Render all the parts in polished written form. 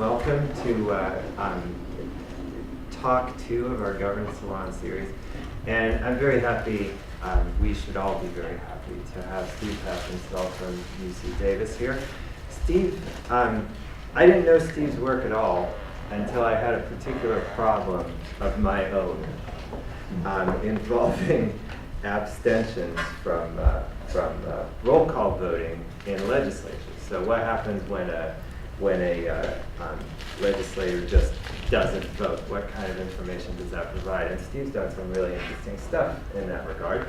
welcome to talk 2 of our Governance Salon series. And I'm very happy, we should all be very happy to have Steve Haptonstahl from UC Davis here. Steve, I didn't know Steve's work at all until I had a particular problem of my own involving abstentions from roll call voting in legislatures. So what happens when a legislator just doesn't vote? What kind of information does that provide? And Steve's done some really interesting stuff in that regard.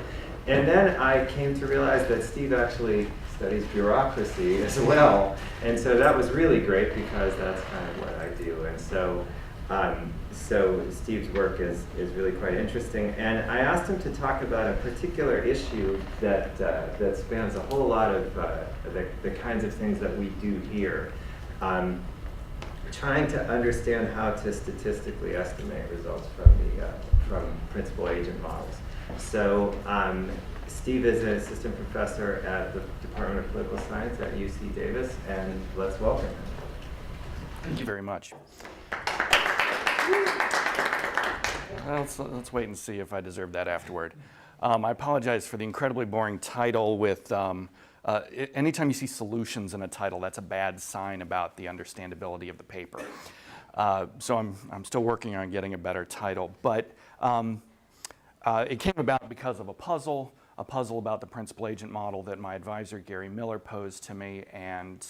And then I came to realize that Steve actually studies bureaucracy as well. And so that was really great because that's kind of what I do. And so Steve's work is really quite interesting. And I asked him to talk about a particular issue that spans a whole lot of the kinds of things that we do here. Trying to understand how to statistically estimate results from principal agent models. So Steve is an assistant professor at the Department of Political Science at UC Davis, and let's welcome him. Thank you very much. Well, let's wait and see if I deserve that afterward. I apologize for the incredibly boring title with anytime you see solutions in a title, that's a bad sign about the understandability of the paper. So I'm still working on getting a better title, but it came about because of a puzzle about the principal agent model that my advisor Gary Miller posed to me, and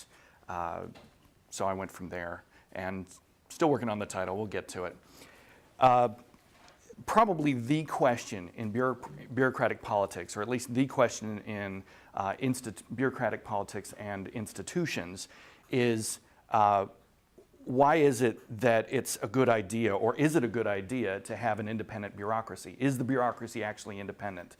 so I went from there, and still working on the title. We'll get to it. Probably the question in bureaucratic politics, or at least the question in bureaucratic politics and institutions, is why is it that it's a good idea, or is it a good idea to have an independent bureaucracy? Is the bureaucracy actually independent?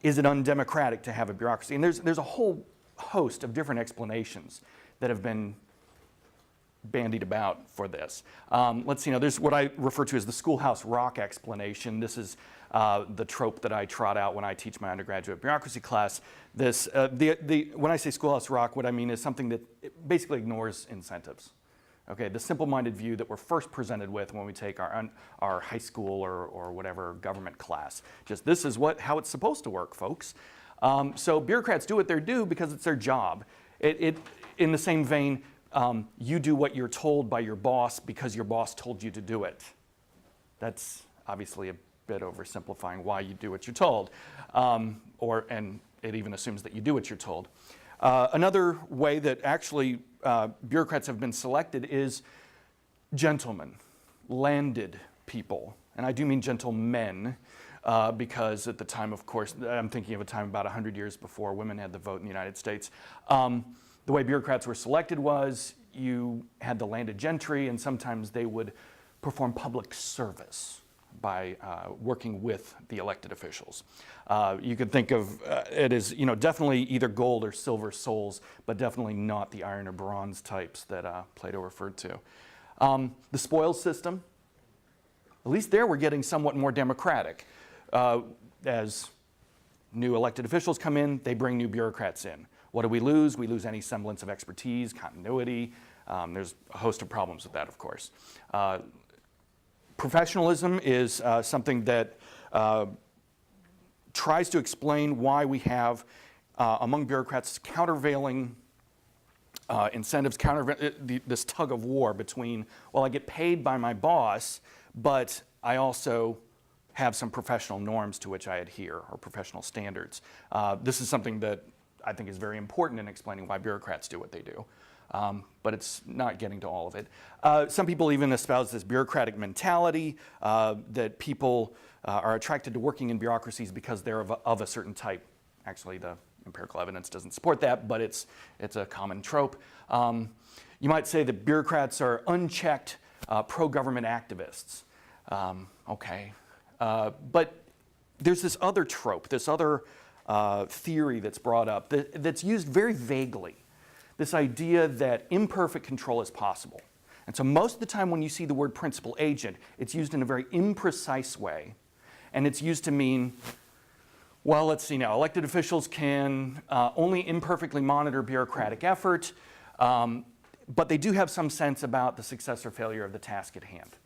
Is it undemocratic to have a bureaucracy? And there's a whole host of different explanations that have been bandied about for this. Let's see, now there's what I refer to as the schoolhouse rock explanation. This is the trope that I trot out when I teach my undergraduate bureaucracy class. This, when I say schoolhouse rock, what I mean is something that basically ignores incentives. Okay, the simple-minded view that we're first presented with when we take our high school or whatever government class. Just this is how it's supposed to work, folks. So bureaucrats do what they do because it's their job. In the same vein, you do what you're told by your boss because your boss told you to do it. That's obviously a bit oversimplifying why you do what you're told, and it even assumes that you do what you're told. Another way that actually bureaucrats have been selected is gentlemen, landed people, and I do mean gentlemen, because at the time, of course, I'm thinking of a time about 100 years before women had the vote in the United States. The way bureaucrats were selected was you had the landed gentry, and sometimes they would perform public service by working with the elected officials. You could think of it as definitely either gold or silver souls, but definitely not the iron or bronze types that Plato referred to. The spoils system, at least there we're getting somewhat more democratic. As new elected officials come in, they bring new bureaucrats in. What do we lose? We lose any semblance of expertise, continuity. There's a host of problems with that, of course. Professionalism is something that tries to explain why we have, among bureaucrats, countervailing incentives, this tug of war between, well, I get paid by my boss, but I also have some professional norms to which I adhere, or professional standards. This is something that I think is very important in explaining why bureaucrats do what they do. But it's not getting to all of it. Some people even espouse this bureaucratic mentality, that people are attracted to working in bureaucracies because they're of a certain type. Actually, the empirical evidence doesn't support that, but it's a common trope. You might say that bureaucrats are unchecked pro-government activists. Okay. But there's this other trope, this other theory that's brought up that's used very vaguely. This idea that imperfect control is possible. And so most of the time when you see the word principal agent, it's used in a very imprecise way. And it's used to mean, well, let's see now, elected officials can only imperfectly monitor bureaucratic effort. but they do have some sense about the success or failure of the task at hand.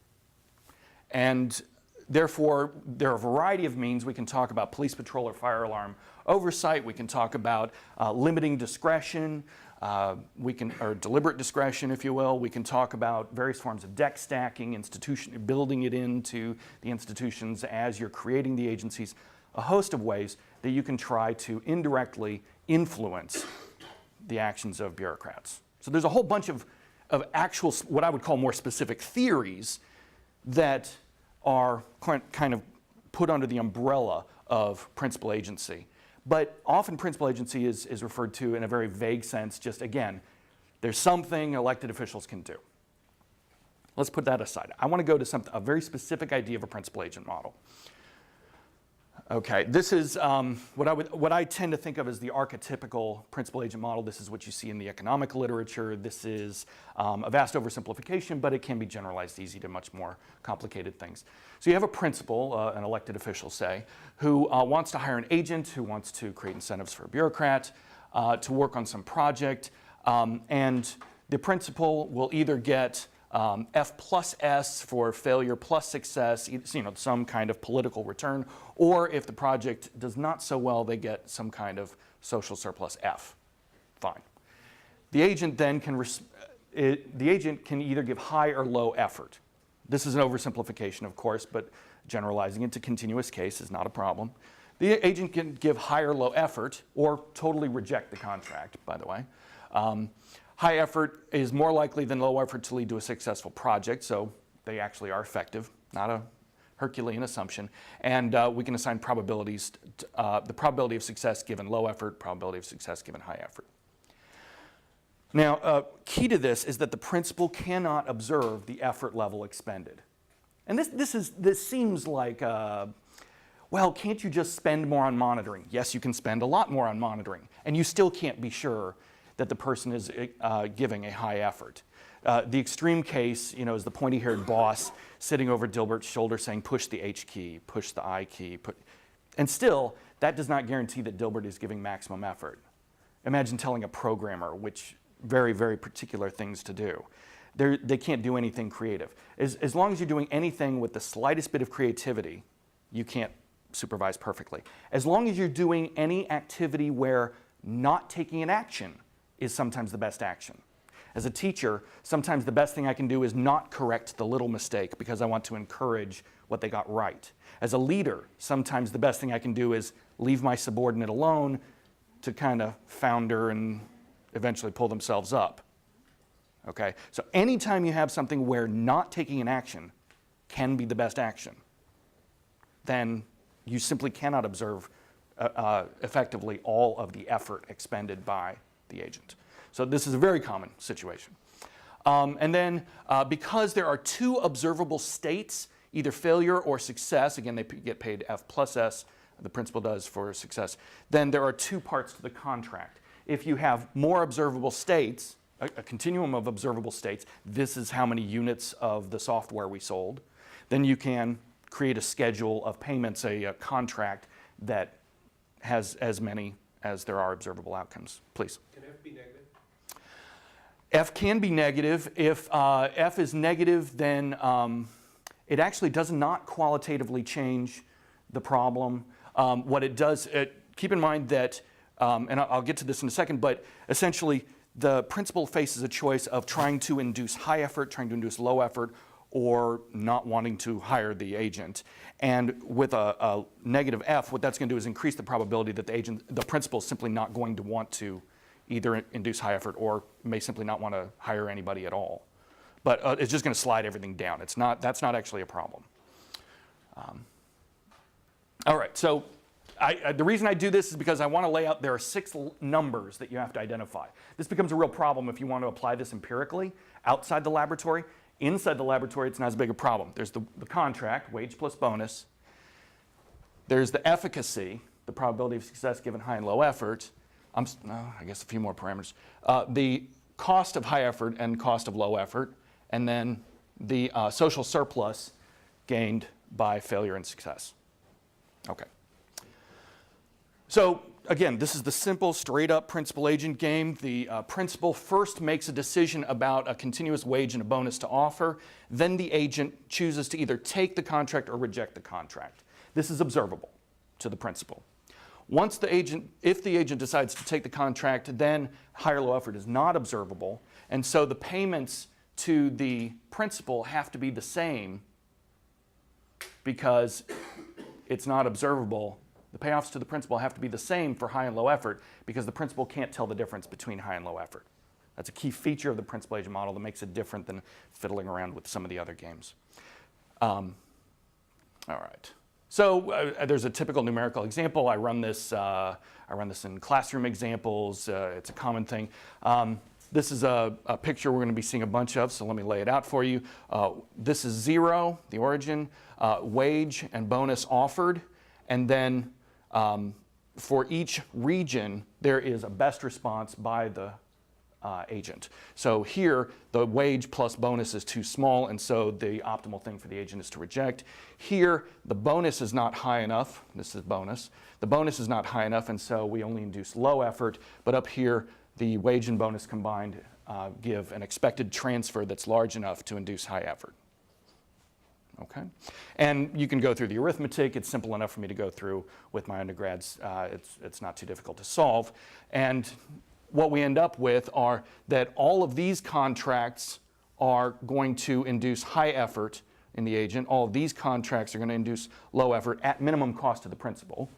And therefore, there are a variety of means. We can talk about police patrol or fire alarm oversight. We can talk about limiting discretion, or deliberate discretion, if you will. We can talk about various forms of deck stacking, building it into the institutions as you're creating the agencies, a host of ways that you can try to indirectly influence the actions of bureaucrats. So there's a whole bunch of actual, what I would call more specific theories that are kind of put under the umbrella of principal agency. But often principal agency is referred to in a very vague sense, just again, there's something elected officials can do. Let's put that aside. I want to go to a very specific idea of a principal agent model. Okay, this is what I tend to think of as the archetypical principal agent model. This is what you see in the economic literature. This is a vast oversimplification, but it can be generalized easy to much more complicated things. So you have a principal, an elected official, say, who wants to hire an agent, who wants to create incentives for a bureaucrat to work on some project, and the principal will either get F plus S for failure plus success, some kind of political return, or if the project does not so well, they get some kind of social surplus F. Fine. The agent then can either give high or low effort. This is an oversimplification, of course, but generalizing it to continuous case is not a problem. The agent can give high or low effort, or totally reject the contract, by the way. High effort is more likely than low effort to lead to a successful project, so they actually are effective, not a Herculean assumption. And we can assign probabilities, the probability of success given low effort, probability of success given high effort. Now, key to this is that the principal cannot observe the effort level expended. And this seems like, well, can't you just spend more on monitoring? Yes, you can spend a lot more on monitoring, and you still can't be sure that the person is giving a high effort. The extreme case, is the pointy-haired boss sitting over Dilbert's shoulder saying, push the H key, push the I key. And still, that does not guarantee that Dilbert is giving maximum effort. Imagine telling a programmer which very, very particular things to do. They can't do anything creative. As long as you're doing anything with the slightest bit of creativity, you can't supervise perfectly. As long as you're doing any activity where not taking an action is sometimes the best action. As a teacher, sometimes the best thing I can do is not correct the little mistake because I want to encourage what they got right. As a leader, sometimes the best thing I can do is leave my subordinate alone to kind of founder and eventually pull themselves up. Okay? So anytime you have something where not taking an action can be the best action, then you simply cannot observe effectively all of the effort expended by the agent. So this is a very common situation. And then because there are two observable states, either failure or success, again, they get paid F plus S, the principal does for success, then there are two parts to the contract. If you have more observable states, a continuum of observable states, this is how many units of the software we sold, then you can create a schedule of payments, a contract that has as many as there are observable outcomes. Please. Can F be negative? F can be negative. If F is negative, then it actually does not qualitatively change the problem. What it does, keep in mind that, and I'll get to this in a second, but essentially the principal faces a choice of trying to induce high effort, trying to induce low effort, or not wanting to hire the agent. And with a negative F, what that's going to do is increase the probability that the principal is simply not going to want to either induce high effort or may simply not want to hire anybody at all. But it's just going to slide everything down. That's not actually a problem. All right, so the reason I do this is because I want to lay out there are 6 numbers that you have to identify. This becomes a real problem if you want to apply this empirically outside the laboratory. Inside the laboratory, it's not as big a problem. There's the contract, wage plus bonus. There's the efficacy, the probability of success given high and low effort. I guess a few more parameters. The cost of high effort and cost of low effort. And then the social surplus gained by failure and success. Okay. So again, this is the simple, straight-up principal-agent game. The principal first makes a decision about a continuous wage and a bonus to offer. Then the agent chooses to either take the contract or reject the contract. This is observable to the principal. Once the agent, if the agent decides to take the contract, then higher low effort is not observable, and so the payments to the principal have to be the same because it's not observable. The payoffs to the principal have to be the same for high and low effort because the principal can't tell the difference between high and low effort. That's a key feature of the principal agent model that makes it different than fiddling around with some of the other games. All right. So there's a typical numerical example. I run this in classroom examples. It's a common thing. This is a picture we're going to be seeing a bunch of, so let me lay it out for you. This is 0, the origin, wage and bonus offered, and then for each region, there is a best response by the agent. So here, the wage plus bonus is too small, and so the optimal thing for the agent is to reject. Here, the bonus is not high enough. This is bonus. The bonus is not high enough, and so we only induce low effort. But up here, the wage and bonus combined give an expected transfer that's large enough to induce high effort. Okay, and you can go through the arithmetic. It's simple enough for me to go through with my undergrads. It's not too difficult to solve. And what we end up with are that all of these contracts are going to induce high effort in the agent. All of these contracts are going to induce low effort at minimum cost to the principal,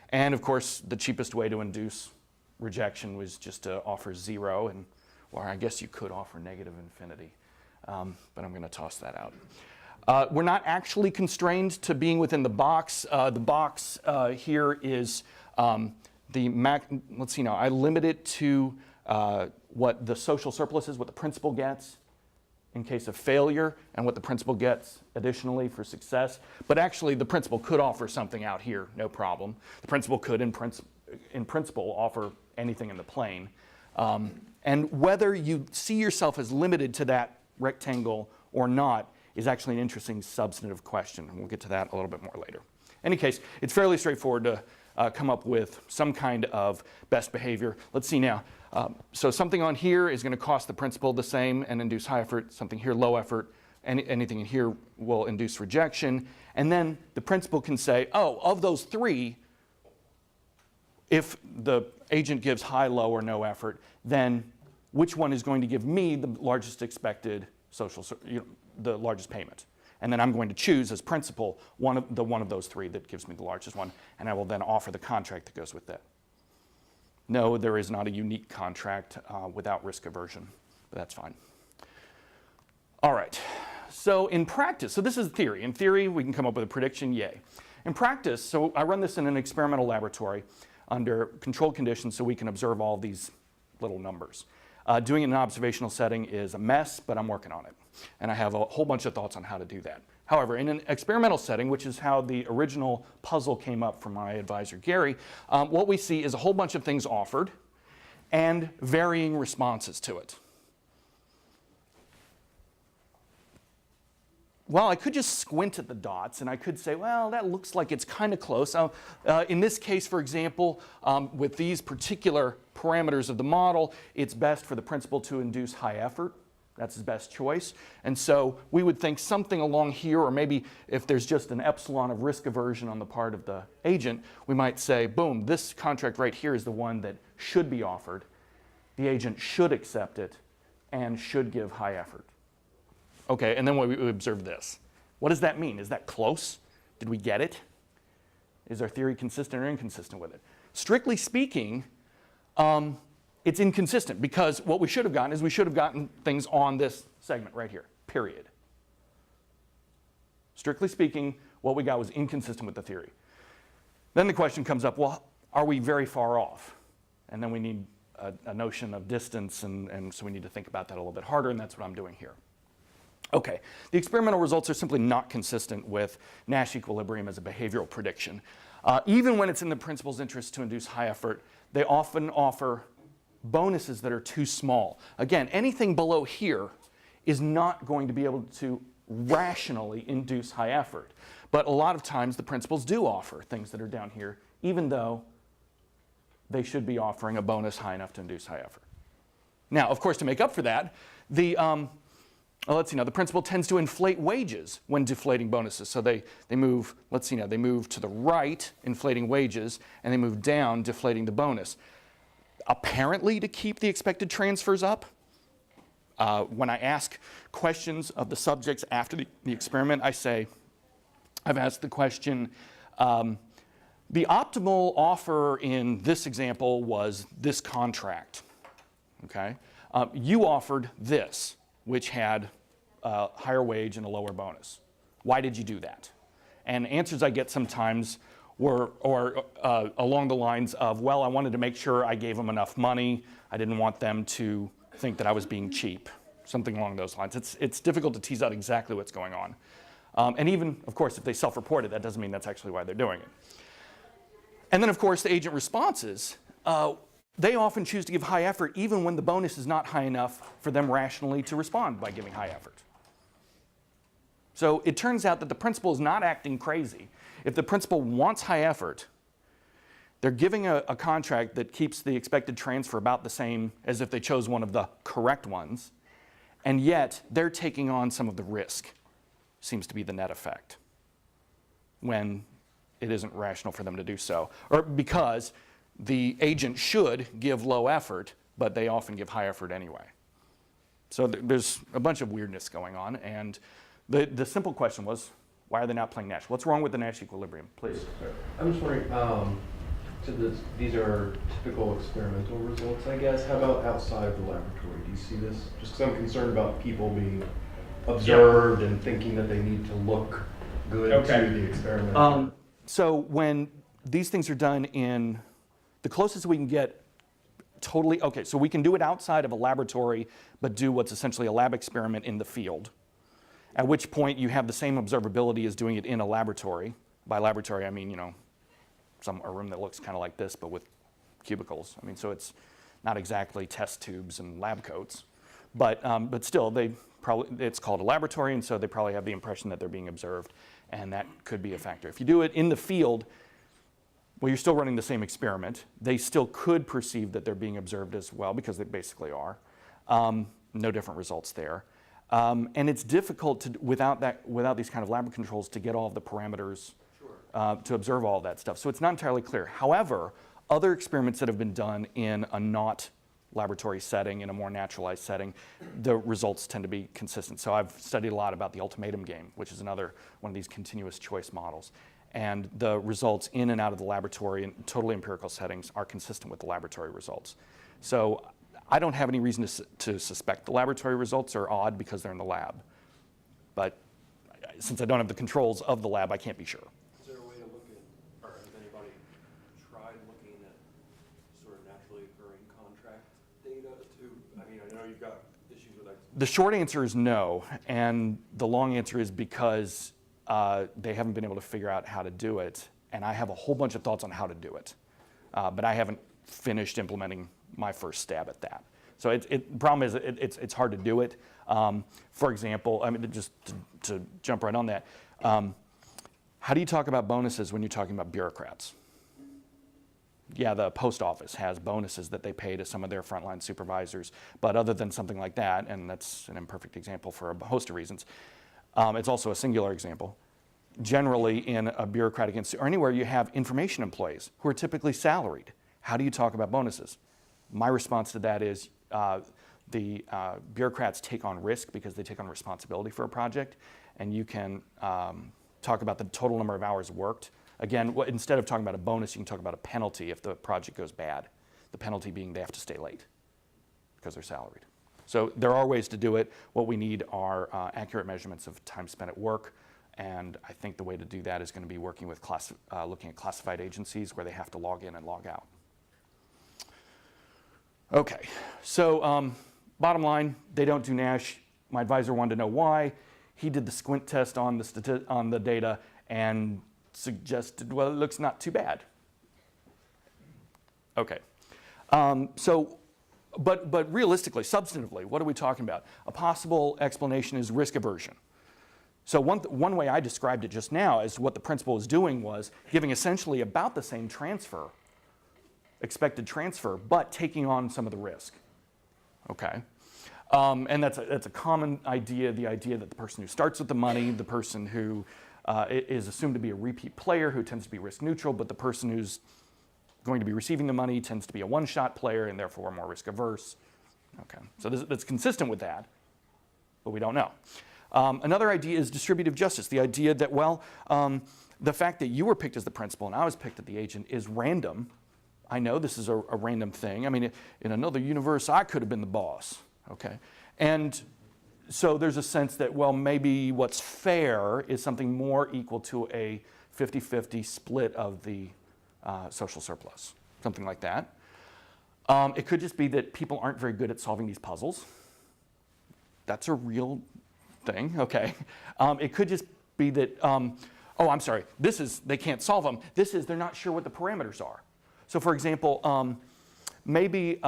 And of course, the cheapest way to induce rejection was just to offer 0, and or I guess you could offer negative infinity. But I'm going to toss that out. We're not actually constrained to being within the box. The box here is let's see now, I limit it to what the social surplus is, what the principal gets in case of failure, and what the principal gets additionally for success. But actually, the principal could offer something out here, no problem. The principal could, in principle, offer anything in the plane. And whether you see yourself as limited to that rectangle or not is actually an interesting substantive question, and we'll get to that a little bit more later. In any case, it's fairly straightforward to come up with some kind of best behavior. Let's see now. So something on here is going to cost the principal the same and induce high effort. Something here, low effort. Anything in here will induce rejection. And then the principal can say, oh, of those 3, if the agent gives high, low, or no effort, then which one is going to give me the largest expected the largest payment? And then I'm going to choose as principal one of those 3 that gives me the largest one, and I will then offer the contract that goes with that. No, there is not a unique contract without risk aversion, but that's fine. All right, so in practice, so this is theory. In theory, we can come up with a prediction, yay. In practice, so I run this in an experimental laboratory under controlled conditions so we can observe all these little numbers. Doing it in an observational setting is a mess, but I'm working on it. And I have a whole bunch of thoughts on how to do that. However, in an experimental setting, which is how the original puzzle came up from my advisor, Gary, what we see is a whole bunch of things offered and varying responses to it. Well, I could just squint at the dots and I could say, well, that looks like it's kind of close. In this case, for example, with these particular parameters of the model, it's best for the principal to induce high effort. That's his best choice. And so we would think something along here, or maybe if there's just an epsilon of risk aversion on the part of the agent, we might say, boom, this contract right here is the one that should be offered. The agent should accept it and should give high effort. Okay, and then we observe this. What does that mean? Is that close? Did we get it? Is our theory consistent or inconsistent with it? Strictly speaking, it's inconsistent because what we should have gotten is we should have gotten things on this segment right here, period. Strictly speaking, what we got was inconsistent with the theory. Then the question comes up, well, are we very far off? And then we need a notion of distance, and so we need to think about that a little bit harder, and that's what I'm doing here. Okay, the experimental results are simply not consistent with Nash equilibrium as a behavioral prediction. Even when it's in the principal's interest to induce high effort, they often offer bonuses that are too small. Again, anything below here is not going to be able to rationally induce high effort. But a lot of times the principals do offer things that are down here, even though they should be offering a bonus high enough to induce high effort. Now, of course, to make up for that, the principal tends to inflate wages when deflating bonuses. So they move, they move to the right, inflating wages, and they move down, deflating the bonus. Apparently to keep the expected transfers up. When I ask questions of the subjects after the experiment, I've asked the question, the optimal offer in this example was this contract, okay? You offered this, which had a higher wage and a lower bonus. Why did you do that? And answers I get sometimes were along the lines of, well, I wanted to make sure I gave them enough money. I didn't want them to think that I was being cheap, something along those lines. It's difficult to tease out exactly what's going on. And even, of course, if they self-report it, that doesn't mean that's actually why they're doing it. And then, of course, the agent responses, they often choose to give high effort even when the bonus is not high enough for them rationally to respond by giving high effort. So it turns out that the principal is not acting crazy. If the principal wants high effort, they're giving a contract that keeps the expected transfer about the same as if they chose one of the correct ones, and yet they're taking on some of the risk, seems to be the net effect, when it isn't rational for them to do so. Or because the agent should give low effort, but they often give high effort anyway. So there's a bunch of weirdness going on, and the simple question was, why are they not playing Nash? What's wrong with the Nash equilibrium? Please. I'm just wondering, so these are typical experimental results, I guess. How about outside of the laboratory? Do you see this? Just because I'm concerned about people being observed and thinking that they need to look good to the experiment. So when these things are done in, the closest we can get totally, so we can do it outside of a laboratory, but do what's essentially a lab experiment in the field, at which point you have the same observability as doing it in a laboratory. By laboratory, I mean, a room that looks kind of like this, but with cubicles. I mean, so it's not exactly test tubes and lab coats, but still, it's called a laboratory, and so they probably have the impression that they're being observed, and that could be a factor. If you do it in the field, well, you're still running the same experiment. They still could perceive that they're being observed as well, because they basically are. No different results there. And it's difficult without these kind of lab controls to get all of the parameters to observe all of that stuff. So it's not entirely clear. However, other experiments that have been done in a not laboratory setting, in a more naturalized setting, the results tend to be consistent. So I've studied a lot about the ultimatum game, which is another one of these continuous choice models. And the results in and out of the laboratory in totally empirical settings are consistent with the laboratory results. So I don't have any reason to suspect the laboratory results are odd because they're in the lab. But since I don't have the controls of the lab, I can't be sure. Is there a way to look at, or has anybody tried looking at sort of naturally occurring contract data to, I mean, I know you've got issues with The short answer is no, and the long answer is because they haven't been able to figure out how to do it, and I have a whole bunch of thoughts on how to do it, but I haven't finished implementing my first stab at that. So the problem is it's hard to do it. For example, I mean, just to jump right on that, how do you talk about bonuses when you're talking about bureaucrats? Yeah, the post office has bonuses that they pay to some of their frontline supervisors, but other than something like that, and that's an imperfect example for a host of reasons, it's also a singular example. Generally, in a bureaucratic institute or anywhere you have information employees who are typically salaried, how do you talk about bonuses? My response to that is the bureaucrats take on risk because they take on responsibility for a project, and you can talk about the total number of hours worked. Again, instead of talking about a bonus, you can talk about a penalty if the project goes bad. The penalty being they have to stay late because they're salaried. So there are ways to do it. What we need are accurate measurements of time spent at work, and I think the way to do that is going to be working with looking at classified agencies where they have to log in and log out. Okay, so bottom line, they don't do Nash. My advisor wanted to know why. He did the squint test on the data and suggested, well, it looks not too bad. Okay, but realistically, substantively, what are we talking about? A possible explanation is risk aversion. So one way I described it just now is what the principal was doing was giving essentially about the same transfer, expected transfer, but taking on some of the risk. Okay? And that's a common idea, the idea that the person who starts with the money, the person who is assumed to be a repeat player who tends to be risk neutral, but the person who's going to be receiving the money tends to be a one-shot player and therefore more risk averse. Okay, so that's consistent with that, but we don't know. Another idea is distributive justice, the idea that, well, the fact that you were picked as the principal and I was picked as the agent is random. I know this is a random thing. I mean, in another universe, I could have been the boss, okay? And so there's a sense that, well, maybe what's fair is something more equal to a 50-50 split of the social surplus, something like that. It could just be that people aren't very good at solving these puzzles. That's a real thing, okay? It could just be that, oh, I'm sorry, they can't solve them. They're not sure what the parameters are. So for example, maybe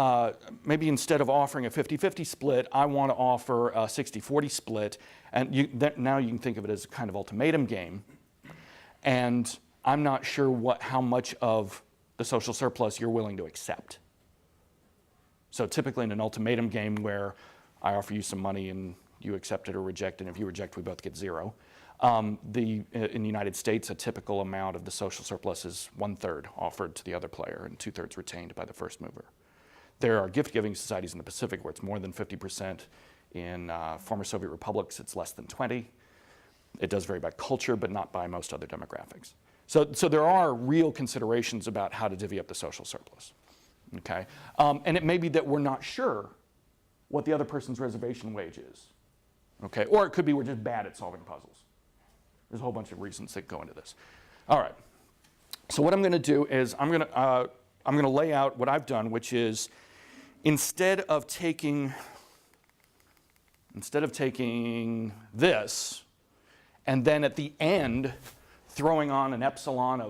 instead of offering a 50-50 split, I want to offer a 60-40 split, and now you can think of it as a kind of ultimatum game. And I'm not sure how much of the social surplus you're willing to accept. So typically in an ultimatum game where I offer you some money and you accept it or reject it, and if you reject, we both get zero. In the United States, a typical amount of the social surplus is 1/3 offered to the other player and 2/3 retained by the first mover. There are gift-giving societies in the Pacific where it's more than 50%. In former Soviet republics, it's less than 20. It does vary by culture, but not by most other demographics. So there are real considerations about how to divvy up the social surplus. Okay? And it may be that we're not sure what the other person's reservation wage is. Okay? Or it could be we're just bad at solving puzzles. There's a whole bunch of reasons that go into this. All right. So what I'm going to do is I'm going to lay out what I've done, which is instead of taking this and then at the end throwing on an epsilon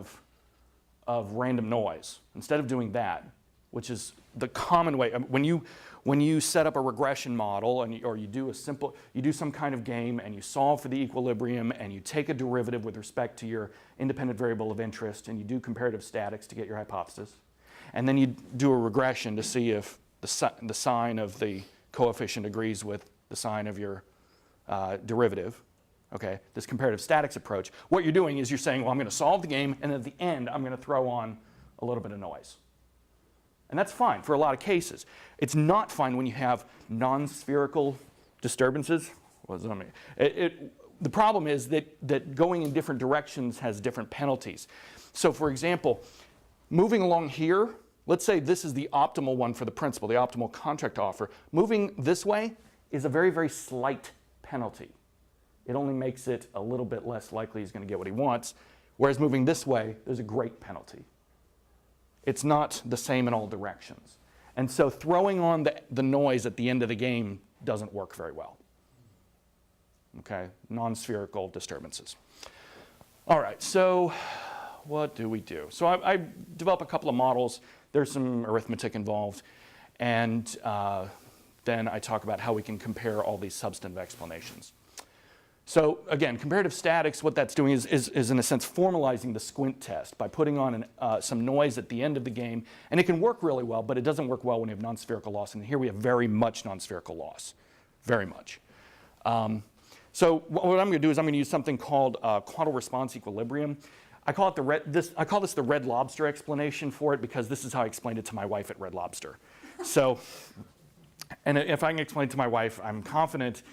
of random noise, instead of doing that, which is the common way, when you set up a regression model or you do some kind of game and you solve for the equilibrium and you take a derivative with respect to your independent variable of interest and you do comparative statics to get your hypothesis, and then you do a regression to see if the sign of the coefficient agrees with the sign of your derivative, okay, this comparative statics approach, what you're doing is you're saying, well, I'm going to solve the game and at the end I'm going to throw on a little bit of noise. And that's fine for a lot of cases. It's not fine when you have non-spherical disturbances. What does that mean? The problem is that going in different directions has different penalties. So for example, moving along here, let's say this is the optimal one for the principal, the optimal contract offer. Moving this way is a very, very slight penalty. It only makes it a little bit less likely he's going to get what he wants, whereas moving this way, there's a great penalty. It's not the same in all directions. And so throwing on the noise at the end of the game doesn't work very well. Okay, non-spherical disturbances. All right, so what do we do? So I develop a couple of models. There's some arithmetic involved. And then I talk about how we can compare all these substantive explanations. So again, comparative statics, what that's doing is in a sense formalizing the squint test by putting on some noise at the end of the game. And it can work really well, but it doesn't work well when you have non-spherical loss. And here we have very much non-spherical loss, very much. So what I'm going to do is I'm going to use something called quantal response equilibrium. I call this the Red Lobster explanation for it because this is how I explained it to my wife at Red Lobster. So, and if I can explain it to my wife, I'm confident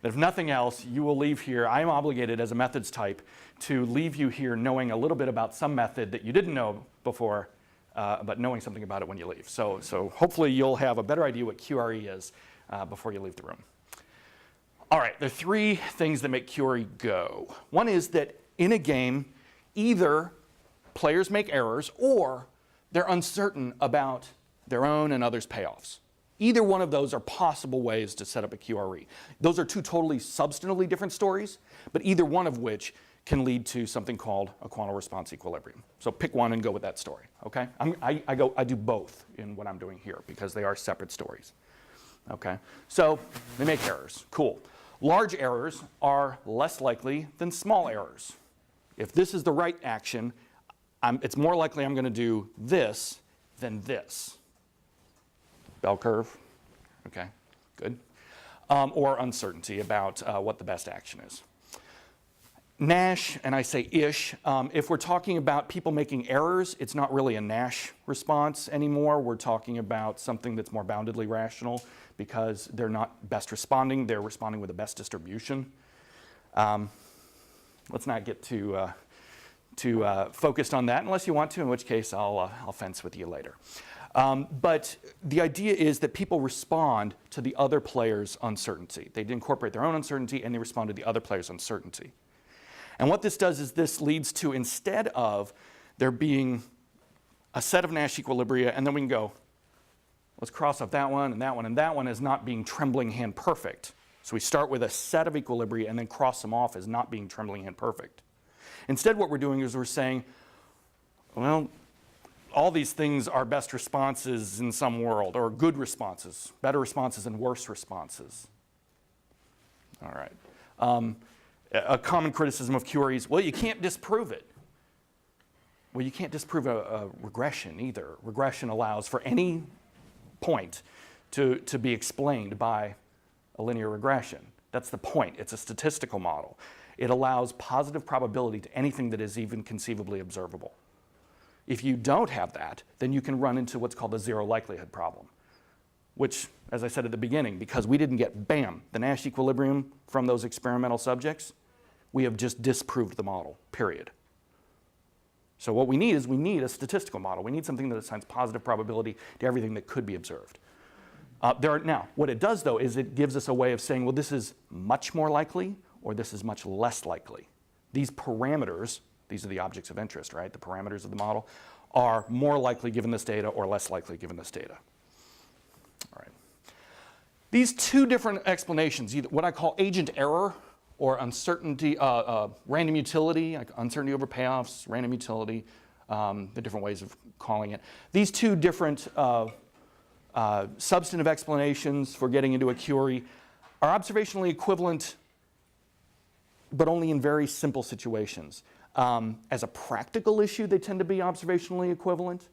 that if nothing else, you will leave here. I am obligated as a methods type to leave you here knowing a little bit about some method that you didn't know before, but knowing something about it when you leave. So hopefully you'll have a better idea what QRE is before you leave the room. All right, there are three things that make QRE go. One is that in a game, either players make errors or they're uncertain about their own and others' payoffs. Either one of those are possible ways to set up a QRE. Those are two totally substantively different stories, but either one of which can lead to something called a quantal response equilibrium. So pick one and go with that story, okay? I do both in what I'm doing here because they are separate stories, okay? So they make errors, cool. Large errors are less likely than small errors. If this is the right action, it's more likely I'm going to do this than this. Bell curve, okay, good. Or uncertainty about what the best action is. Nash, and I say ish, if we're talking about people making errors, it's not really a Nash response anymore. We're talking about something that's more boundedly rational because they're not best responding, they're responding with the best distribution. Let's not get too focused on that unless you want to, in which case I'll fence with you later. But the idea is that people respond to the other player's uncertainty. They incorporate their own uncertainty and they respond to the other player's uncertainty. And what this does is this leads to, instead of there being a set of Nash equilibria, and then we can go, let's cross off that one and that one, and that one as not being trembling hand perfect. So we start with a set of equilibria and then cross them off as not being trembling hand perfect. Instead, what we're doing is we're saying, well, all these things are best responses in some world, or good responses, better responses and worse responses. All right. A common criticism of Curie's, well, you can't disprove it. Well, you can't disprove a regression either. Regression allows for any point to be explained by a linear regression. That's the point. It's a statistical model. It allows positive probability to anything that is even conceivably observable. If you don't have that, then you can run into what's called the zero likelihood problem, which, as I said at the beginning, because we didn't get, bam, the Nash equilibrium from those experimental subjects, we have just disproved the model, period. So what we need is we need a statistical model. We need something that assigns positive probability to everything that could be observed. Now, what it does, though, is it gives us a way of saying, well, this is much more likely or this is much less likely. These parameters, these are the objects of interest, right? The parameters of the model are more likely given this data or less likely given this data. All right. These two different explanations, either what I call agent error or uncertainty, random utility, like uncertainty over payoffs, random utility, the different ways of calling it. These two different substantive explanations for getting into a Curie are observationally equivalent, but only in very simple situations. As a practical issue, they tend to be observationally equivalent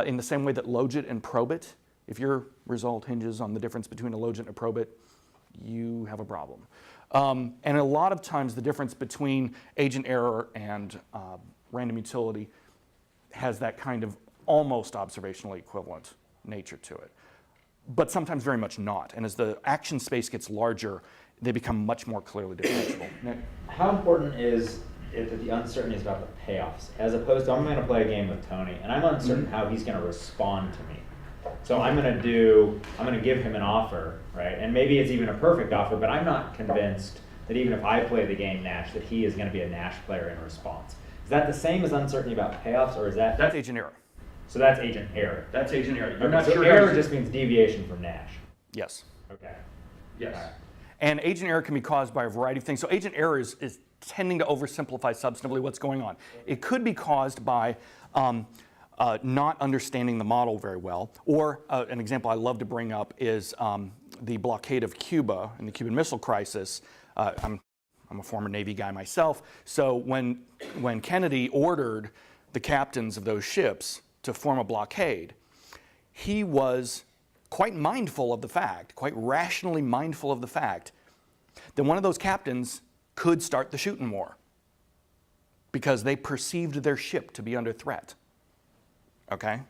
in the same way that logit and probit. If your result hinges on the difference between a logit and a probit, you have a problem. And a lot of times the difference between agent error and random utility has that kind of almost observationally equivalent nature to it, but sometimes very much not. And as the action space gets larger, they become much more clearly differentiable. How important is it that the uncertainty is about the payoffs, as opposed to I'm going to play a game with Tony, and I'm uncertain how he's going to respond to me. So I'm going to give him an offer, right? And maybe it's even a perfect offer, but I'm not convinced that even if I play the game Nash, that he is going to be a Nash player in response. Is that the same as uncertainty about payoffs, or is that? That's agent error. So that's agent error. That's agent error. You're not sure. Error just means deviation from Nash. Yes. Okay. Yes. All right. And agent error can be caused by a variety of things. So agent error is tending to oversimplify substantively what's going on. It could be caused by not understanding the model very well. Or an example I love to bring up is the blockade of Cuba and the Cuban Missile Crisis. I'm a former Navy guy myself. So when Kennedy ordered the captains of those ships to form a blockade, he was quite mindful of the fact, quite rationally mindful of the fact, that one of those captains could start the shooting war because they perceived their ship to be under threat. Okay?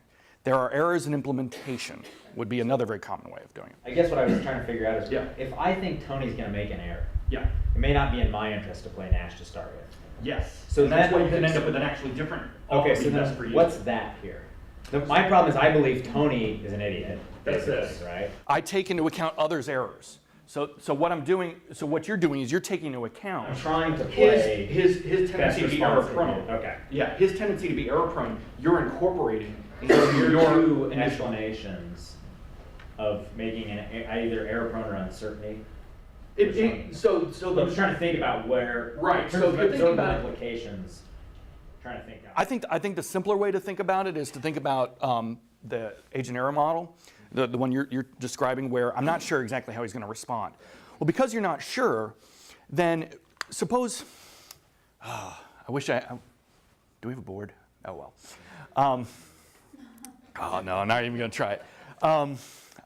There are errors in implementation, would be another very common way of doing it. I guess what I was trying to figure out is, Yeah. if I think Tony's going to make an error, Yeah. it may not be in my interest to play Nash to start with. Yes. So And that's that why you can opens- end up with an actually different. Okay, so algorithm then that's for you. what's that here? My problem is I believe Tony is an idiot. That's basically, this. right? I take into account others' errors. So what I'm doing, so what you're doing is you're taking into account I'm trying to play his tendency best to be error response. prone. Okay. Yeah, his tendency to be error prone, you're incorporating into Your your two initial. explanations of making either error prone or uncertainty. So I'm trying to think about where, Right, in so terms of you're thinking observable about it- implications. Trying to think out. I think the simpler way to think about it is to think about the agent error model, the one you're describing, where I'm not sure exactly how he's going to respond. Well, because you're not sure, then suppose, I wish do we have a board? Oh, well. Oh, no, I'm not even going to try it.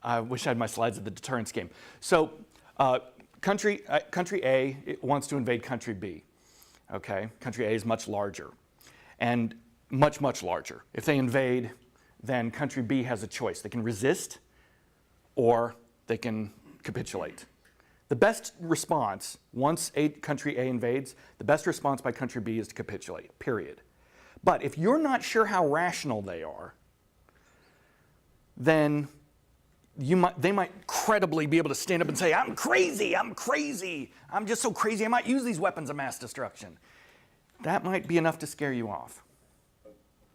I wish I had my slides of the deterrence game. So country A wants to invade country B. Okay, country A is much larger and much, much larger. If they invade, then country B has a choice. They can resist or they can capitulate. The best response, once country A invades, the best response by country B is to capitulate, period. But if you're not sure how rational they are, then they might credibly be able to stand up and say, I'm crazy, I'm just so crazy, I might use these weapons of mass destruction. That might be enough to scare you off.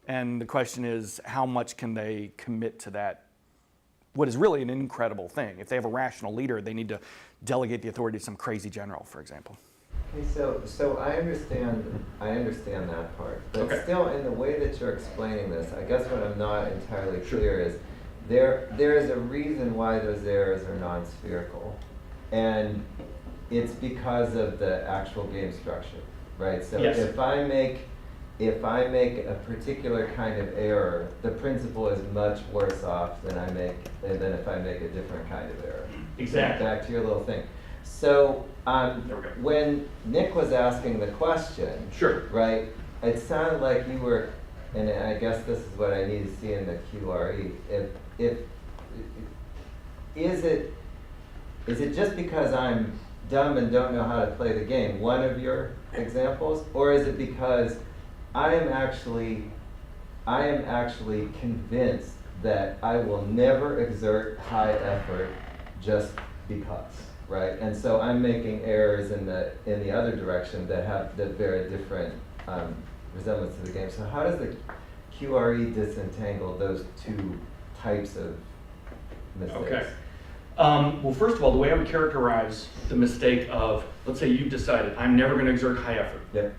And the question is, how much can they commit to that, what is really an incredible thing? If they have a rational leader, they need to delegate the authority to some crazy general, for example. Okay, so I understand that part, but Okay. still, in the way that you're explaining this, I guess what I'm not entirely clear is there is a reason why those errors are non-spherical, and it's because of the actual game structure, right? So Yes. if I make a particular kind of error, the principal is much worse off than if I make a different kind of error. Exactly. Back to your little thing. So There we go. when Nick was asking the question, Sure. right, it sounded like you were, and I guess this is what I need to see in the QRE. Is it just because I'm dumb and don't know how to play the game, one of your examples, or is it because I am actually convinced that I will never exert high effort just because, right? And so I'm making errors in the other direction that bear a different resemblance to the game. So how does the QRE disentangle those two types of mistakes? Okay. Well, first of all, the way I would characterize the mistake of, let's say you've decided, I'm never going to exert high effort. Yep.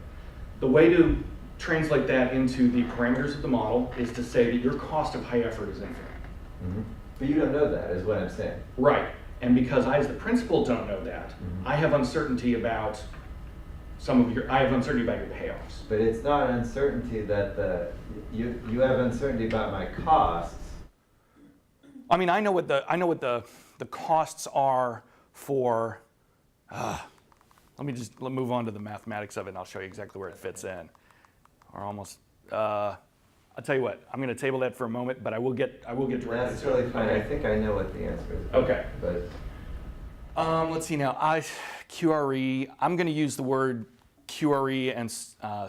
The way to translate that into the parameters of the model is to say that your cost of high effort is infinite. Mm-hmm. But you don't know that, is what I'm saying. Right. And because I, as the principal, don't know that, I have uncertainty about I have uncertainty about your payoffs. But it's not uncertainty that you have uncertainty about my costs. I mean, I know what the costs are for. Let me move on to the mathematics of it, and I'll show you exactly where it fits in. Or almost. I'll tell you what. I'm going to table that for a moment, but I will get directly to it. That's really fine. Okay. I think I know what the answer is. Okay. But Let's see now. QRE. I'm going to use the word QRE and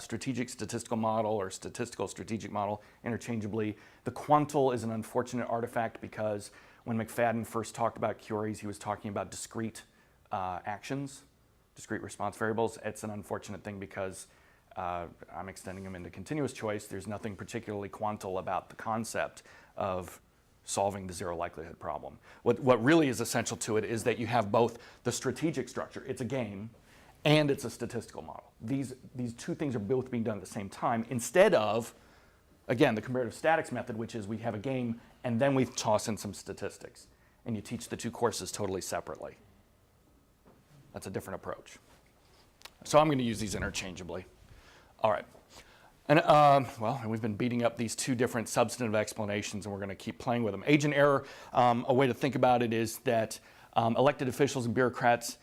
strategic statistical model or statistical strategic model interchangeably. The quantal is an unfortunate artifact because when McFadden first talked about QREs, he was talking about discrete actions, discrete response variables. It's an unfortunate thing because I'm extending them into continuous choice. There's nothing particularly quantal about the concept of solving the zero likelihood problem. What really is essential to it is that you have both the strategic structure, it's a game, and it's a statistical model. These two things are both being done at the same time instead of, again, the comparative statics method, which is we have a game and then we toss in some statistics. And you teach the two courses totally separately. That's a different approach. So I'm going to use these interchangeably. All right. And and we've been beating up these two different substantive explanations, and we're going to keep playing with them. Agent error, a way to think about it is that elected officials and bureaucrats,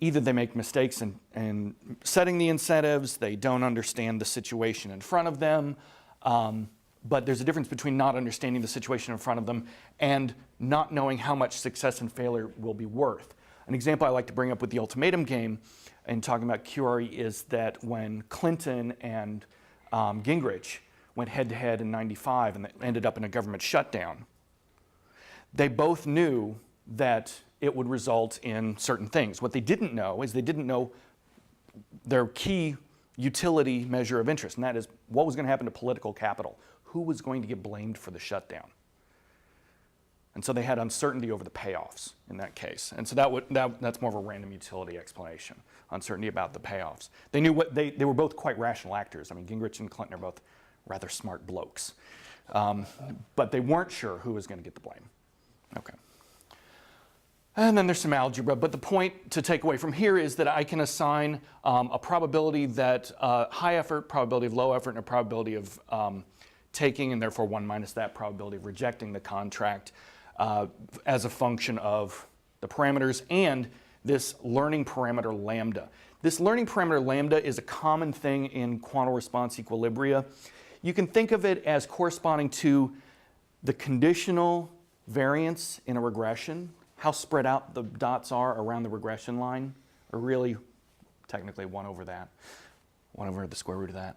either they make mistakes in setting the incentives, they don't understand the situation in front of them, but there's a difference between not understanding the situation in front of them and not knowing how much success and failure will be worth. An example I like to bring up with the ultimatum game and talking about QRE is that when Clinton and Gingrich went head-to-head in '95 and ended up in a government shutdown, they both knew that it would result in certain things. What they didn't know is they didn't know their key utility measure of interest, and that is what was going to happen to political capital. Who was going to get blamed for the shutdown? And so they had uncertainty over the payoffs in that case. And so that's more of a random utility explanation, uncertainty about the payoffs. They knew they were both quite rational actors. I mean, Gingrich and Clinton are both rather smart blokes. But they weren't sure who was going to get the blame. Okay. And then there's some algebra, but the point to take away from here is that I can assign a probability that high effort, probability of low effort, and a probability of taking, and therefore 1 minus that probability of rejecting the contract as a function of the parameters and this learning parameter lambda. This learning parameter lambda is a common thing in quantum response equilibria. You can think of it as corresponding to the conditional variance in a regression. How spread out the dots are around the regression line, or really technically 1 over that, 1 over the square root of that.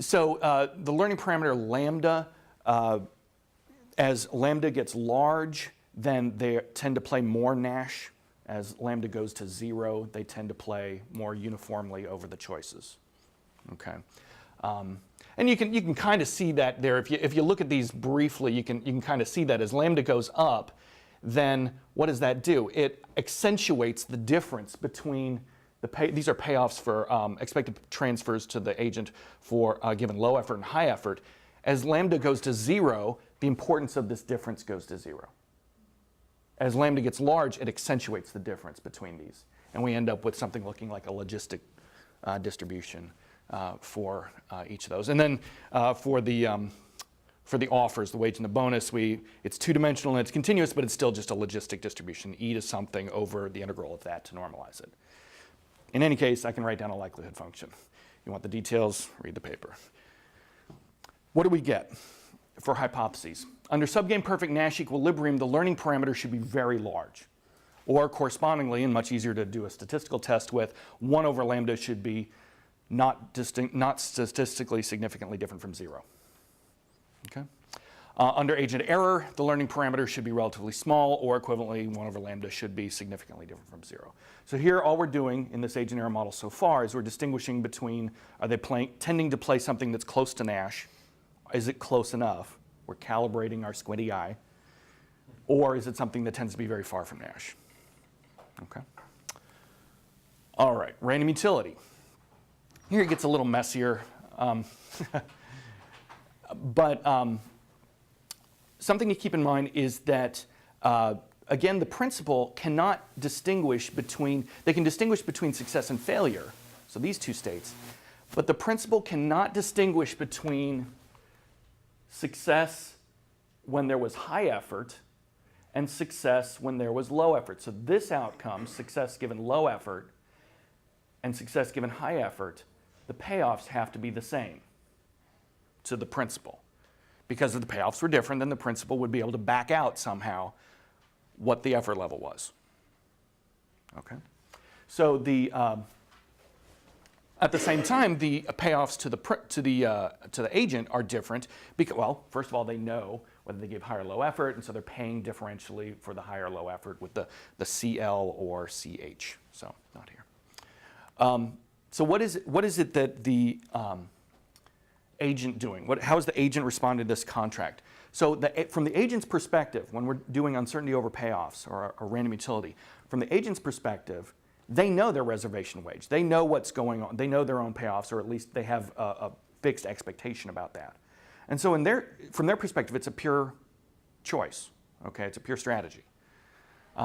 So the learning parameter lambda, as lambda gets large, then they tend to play more Nash. As lambda goes to 0, they tend to play more uniformly over the choices. Okay, and you can kind of see that there. If you look at these briefly, you can kind of see that as lambda goes up, then what does that do? It accentuates the difference between these are payoffs for expected transfers to the agent for given low effort and high effort. As lambda goes to 0, the importance of this difference goes to 0. As lambda gets large, it accentuates the difference between these. And we end up with something looking like a logistic distribution for each of those. And then for the offers, the wage and the bonus, it's two-dimensional and it's continuous, but it's still just a logistic distribution. E to something over the integral of that to normalize it. In any case, I can write down a likelihood function. You want the details, read the paper. What do we get for hypotheses? Under subgame perfect Nash equilibrium, the learning parameter should be very large. Or correspondingly, and much easier to do a statistical test with, 1 over lambda should be not statistically significantly different from 0. Okay? Under agent error, the learning parameter should be relatively small, or equivalently, 1 over lambda should be significantly different from 0. So here, all we're doing in this agent error model so far is we're distinguishing between, are they tending to play something that's close to Nash? Is it close enough? We're calibrating our squinty eye. Or is it something that tends to be very far from Nash? Okay. All right, random utility. Here it gets a little messier. But something to keep in mind is that, again, the principle cannot distinguish between, they can distinguish between success and failure, so these two states, but the principle cannot distinguish between success when there was high effort and success when there was low effort. So this outcome, success given low effort and success given high effort, the payoffs have to be the same to the principle. Because if the payoffs were different, then the principle would be able to back out somehow what the effort level was. Okay? So at the same time, the payoffs to the agent are different because, well, first of all, they know whether they give high or low effort, and so they're paying differentially for the high or low effort with the CL or CH. So not here. So what is it that the agent doing? How is the agent responding to this contract? So from the agent's perspective, when we're doing uncertainty over payoffs or random utility, from the agent's perspective, they know their reservation wage. They know what's going on. They know their own payoffs, or at least they have a fixed expectation about that. And so from their perspective, it's a pure choice. Okay, it's a pure strategy.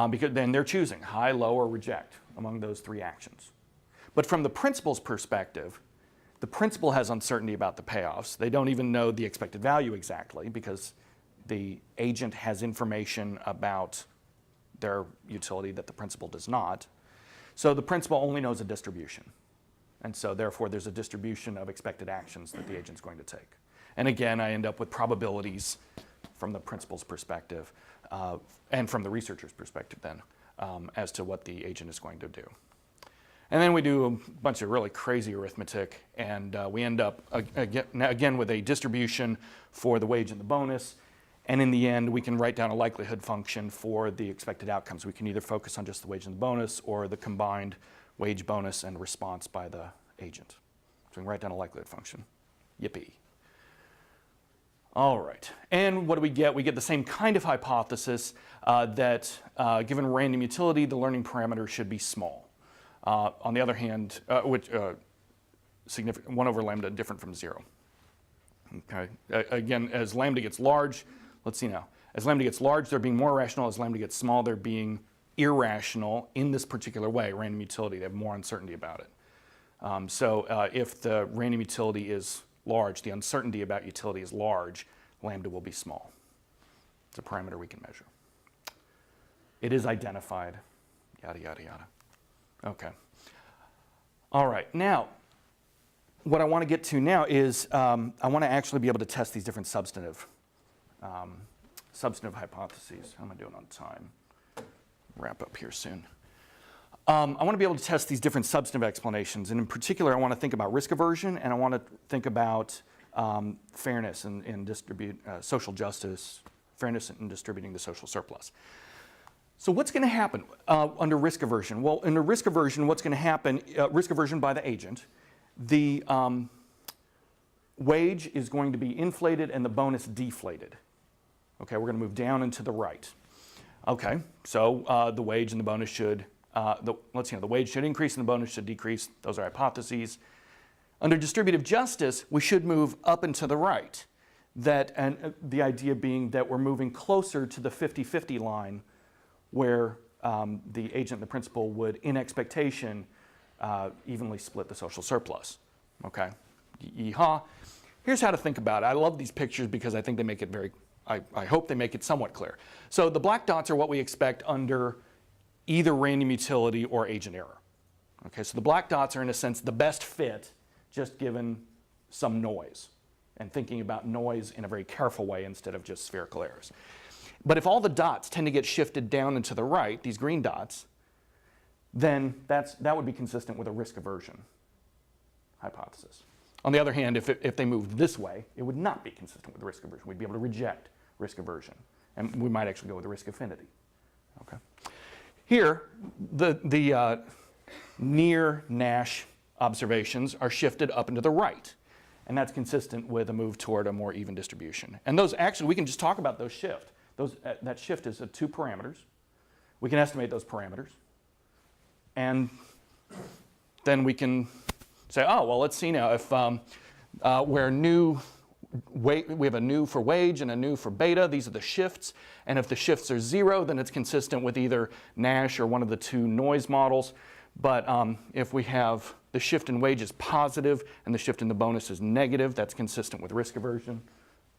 Because then they're choosing high, low, or reject among those 3 actions. But from the principal's perspective, the principal has uncertainty about the payoffs. They don't even know the expected value exactly because the agent has information about their utility that the principal does not. So the principal only knows a distribution. And so therefore there's a distribution of expected actions that the agent's going to take. And again, I end up with probabilities from the principal's perspective and from the researcher's perspective then as to what the agent is going to do. And then we do a bunch of really crazy arithmetic, and we end up, again, with a distribution for the wage and the bonus. And in the end, we can write down a likelihood function for the expected outcomes. We can either focus on just the wage and the bonus or the combined wage, bonus, and response by the agent. So we can write down a likelihood function. Yippee. All right. And what do we get? We get the same kind of hypothesis that given random utility, the learning parameter should be small. On the other hand, significant 1 over lambda different from 0. Okay. Again, as lambda gets large, let's see now. As lambda gets large, they're being more rational. As lambda gets small, they're being irrational in this particular way, random utility. They have more uncertainty about it. If the random utility is large, the uncertainty about utility is large, lambda will be small. It's a parameter we can measure. It is identified, yada, yada, yada. Okay. All right, now, what I want to get to now is I want to actually be able to test these different substantive hypotheses. How am I doing on time? Wrap up here soon. I want to be able to test these different substantive explanations, and in particular, I want to think about risk aversion, and I want to think about fairness and social justice, fairness in distributing the social surplus. So what's going to happen under risk aversion? Well, under risk aversion, what's going to happen, risk aversion by the agent, the wage is going to be inflated and the bonus deflated. Okay, we're going to move down and to the right. Okay, so the wage and the bonus should, the wage should increase and the bonus should decrease. Those are hypotheses. Under distributive justice, we should move up and to the right. And the idea being that we're moving closer to the 50-50 line where the agent and the principal would, in expectation, evenly split the social surplus. Okay, yeehaw. Here's how to think about it. I love these pictures because I think they make it I hope they make it somewhat clear. So the black dots are what we expect under either random utility or agent error. Okay, so the black dots are in a sense the best fit, just given some noise, and thinking about noise in a very careful way instead of just spherical errors. But if all the dots tend to get shifted down and to the right, these green dots, then that would be consistent with a risk aversion hypothesis. On the other hand, if they moved this way, it would not be consistent with risk aversion. We'd be able to reject risk aversion, and we might actually go with risk affinity. Okay. Here, the near Nash observations are shifted up and to the right, and that's consistent with a move toward a more even distribution. And those actually, we can just talk about those shift. That shift is 2 parameters. We can estimate those parameters, and then we can say, oh, well, let's see now if where we have a nu for wage and a nu for beta. These are the shifts. And if the shifts are 0, then it's consistent with either Nash or one of the 2 noise models. But if we have the shift in wage is positive and the shift in the bonus is negative, that's consistent with risk aversion.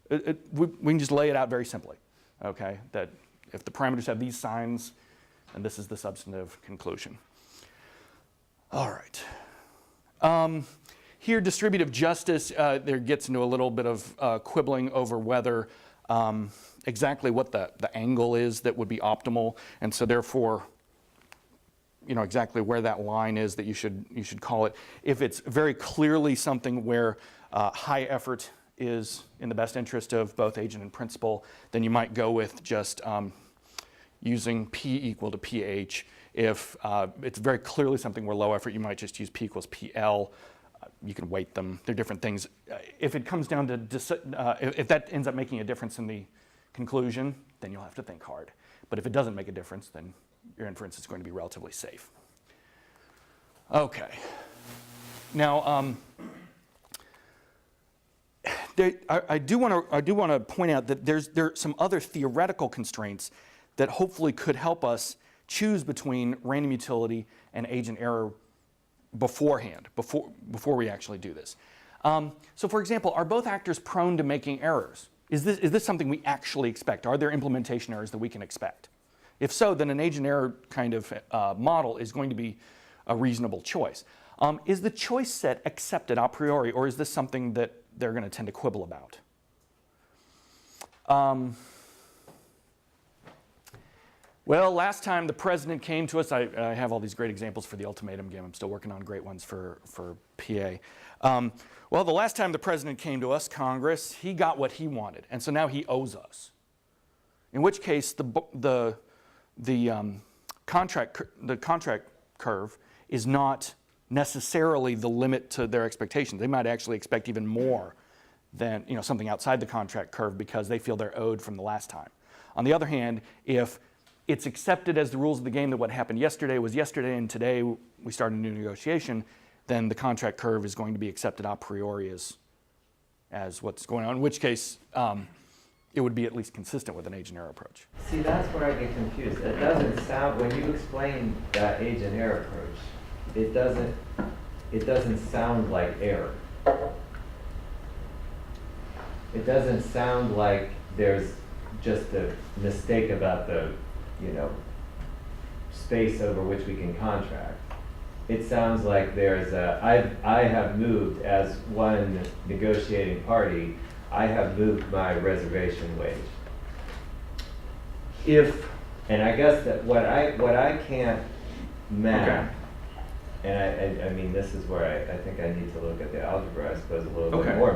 We can just lay it out very simply. Okay, that if the parameters have these signs, and this is the substantive conclusion. All right. Here, distributive justice, there gets into a little bit of quibbling over whether exactly what the angle is that would be optimal, and so therefore, exactly where that line is that you should call it. If it's very clearly something where high effort is in the best interest of both agent and principal, then you might go with just using P equal to PH. If it's very clearly something where low effort, you might just use P equals PL. You can weight them. They're different things. If it comes down to, if that ends up making a difference in the conclusion, then you'll have to think hard. But if it doesn't make a difference, then your inference is going to be relatively safe. Okay. Now, I do want to point out that there are some other theoretical constraints that hopefully could help us choose between random utility and agent error beforehand, before we actually do this. So for example, are both actors prone to making errors? Is this something we actually expect? Are there implementation errors that we can expect? If so, then an agent error kind of model is going to be a reasonable choice. Is the choice set accepted a priori, or is this something that they're going to tend to quibble about? Well, last time the president came to us, I have all these great examples for the ultimatum game. I'm still working on great ones for PA. Well, the last time the president came to us, Congress, he got what he wanted, and so now he owes us. In which case, the contract curve is not necessarily the limit to their expectations. They might actually expect even more than something outside the contract curve because they feel they're owed from the last time. On the other hand, if it's accepted as the rules of the game that what happened yesterday was yesterday and today we start a new negotiation, then the contract curve is going to be accepted a priori as what's going on, in which case it would be at least consistent with an age and error approach. See, that's where I get confused. It doesn't sound, when you explain that age and error approach, it doesn't sound like error. It doesn't sound like there's just a mistake about the, space over which we can contract. It sounds like there's I have moved as one negotiating party, I have moved my reservation wage. And I guess that what I can't map, and I mean, this is where I think I need to look at the algebra, I suppose, a little bit more,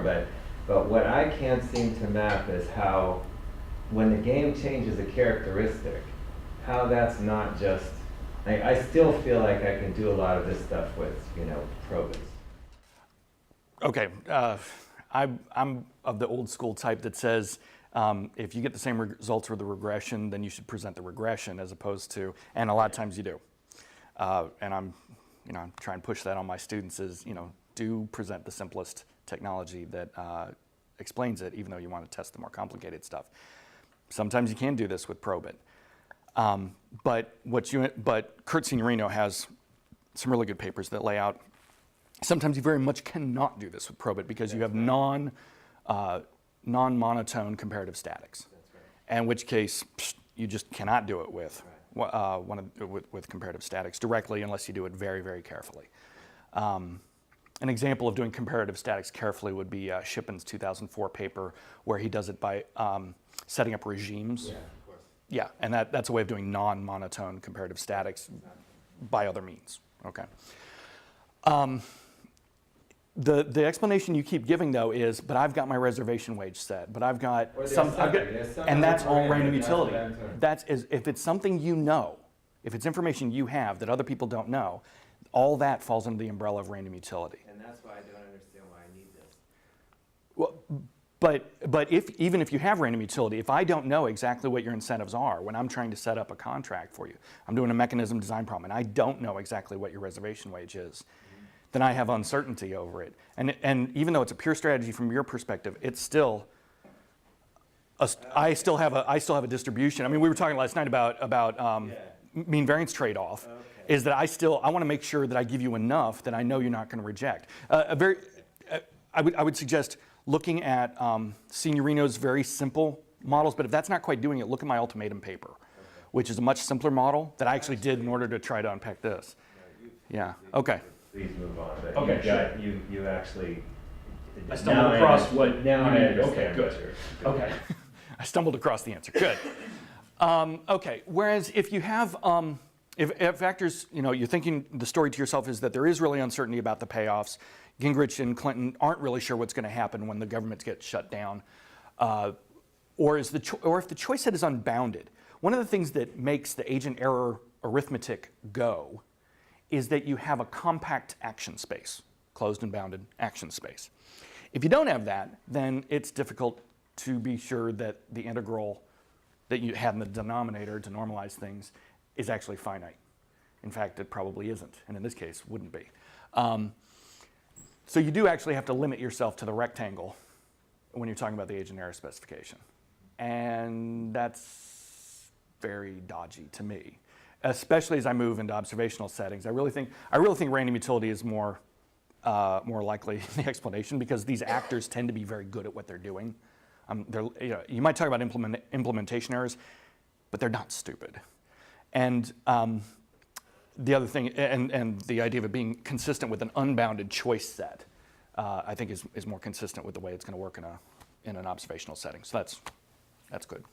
but what I can't seem to map is how, when the game changes a characteristic, how that's not just, I still feel like I can do a lot of this stuff with, probits. Okay, I'm of the old school type that says if you get the same results with the regression, then you should present the regression as opposed to, and a lot of times you do. And I'm trying to push that on my students is, do present the simplest technology that explains it, even though you want to test the more complicated stuff. Sometimes you can do this with probit. But Kurt Signorino has some really good papers that lay out. Sometimes you very much cannot do this with probit because you have non-monotone comparative statics, in which case you just cannot do it with with comparative statics directly unless you do it very, very carefully. An example of doing comparative statics carefully would be Shippen's 2004 paper, where he does it by setting up regimes. Yeah, of course. Yeah, and that's a way of doing non-monotone comparative statics by other means. Okay. The explanation you keep giving though is, but I've got my reservation wage set, but I've got and that's all random utility. If it's something if it's information you have that other people don't know, all that falls under the umbrella of random utility. And that's why I don't understand why I need this. Well, but even if you have random utility, if I don't know exactly what your incentives are when I'm trying to set up a contract for you, I'm doing a mechanism design problem, and I don't know exactly what your reservation wage is, then I have uncertainty over it. And even though it's a pure strategy from your perspective, it's still I still have a distribution. I mean, we were talking last night about mean variance trade-off. Okay. Is that I want to make sure that I give you enough that I know you're not going to reject. I would suggest looking at Signorino's very simple models, but if that's not quite doing it, look at my ultimatum paper, which is a much simpler model that I actually did in order to try to unpack this. Yeah. Okay. Please move on. But Okay, you actually. I stumbled across what Now you I needed. understand. Okay, good. Okay. I stumbled across the answer. Good. Okay. Whereas if you have, if actors, you're thinking the story to yourself is that there is really uncertainty about the payoffs. Gingrich and Clinton aren't really sure what's going to happen when the government gets shut down, or if the choice set is unbounded. One of the things that makes the agent error arithmetic go is that you have a compact action space, closed and bounded action space. If you don't have that, then it's difficult to be sure that the integral that you have in the denominator to normalize things is actually finite. In fact, it probably isn't, and in this case, wouldn't be. So you do actually have to limit yourself to the rectangle when you're talking about the agent error specification. And that's very dodgy to me, especially as I move into observational settings. I really think random utility is more likely the explanation, because these actors tend to be very good at what they're doing. You might talk about implementation errors, but they're not stupid. And the other thing, and the idea of it being consistent with an unbounded choice set, I think is more consistent with the way it's going to work in an observational setting. So that's good.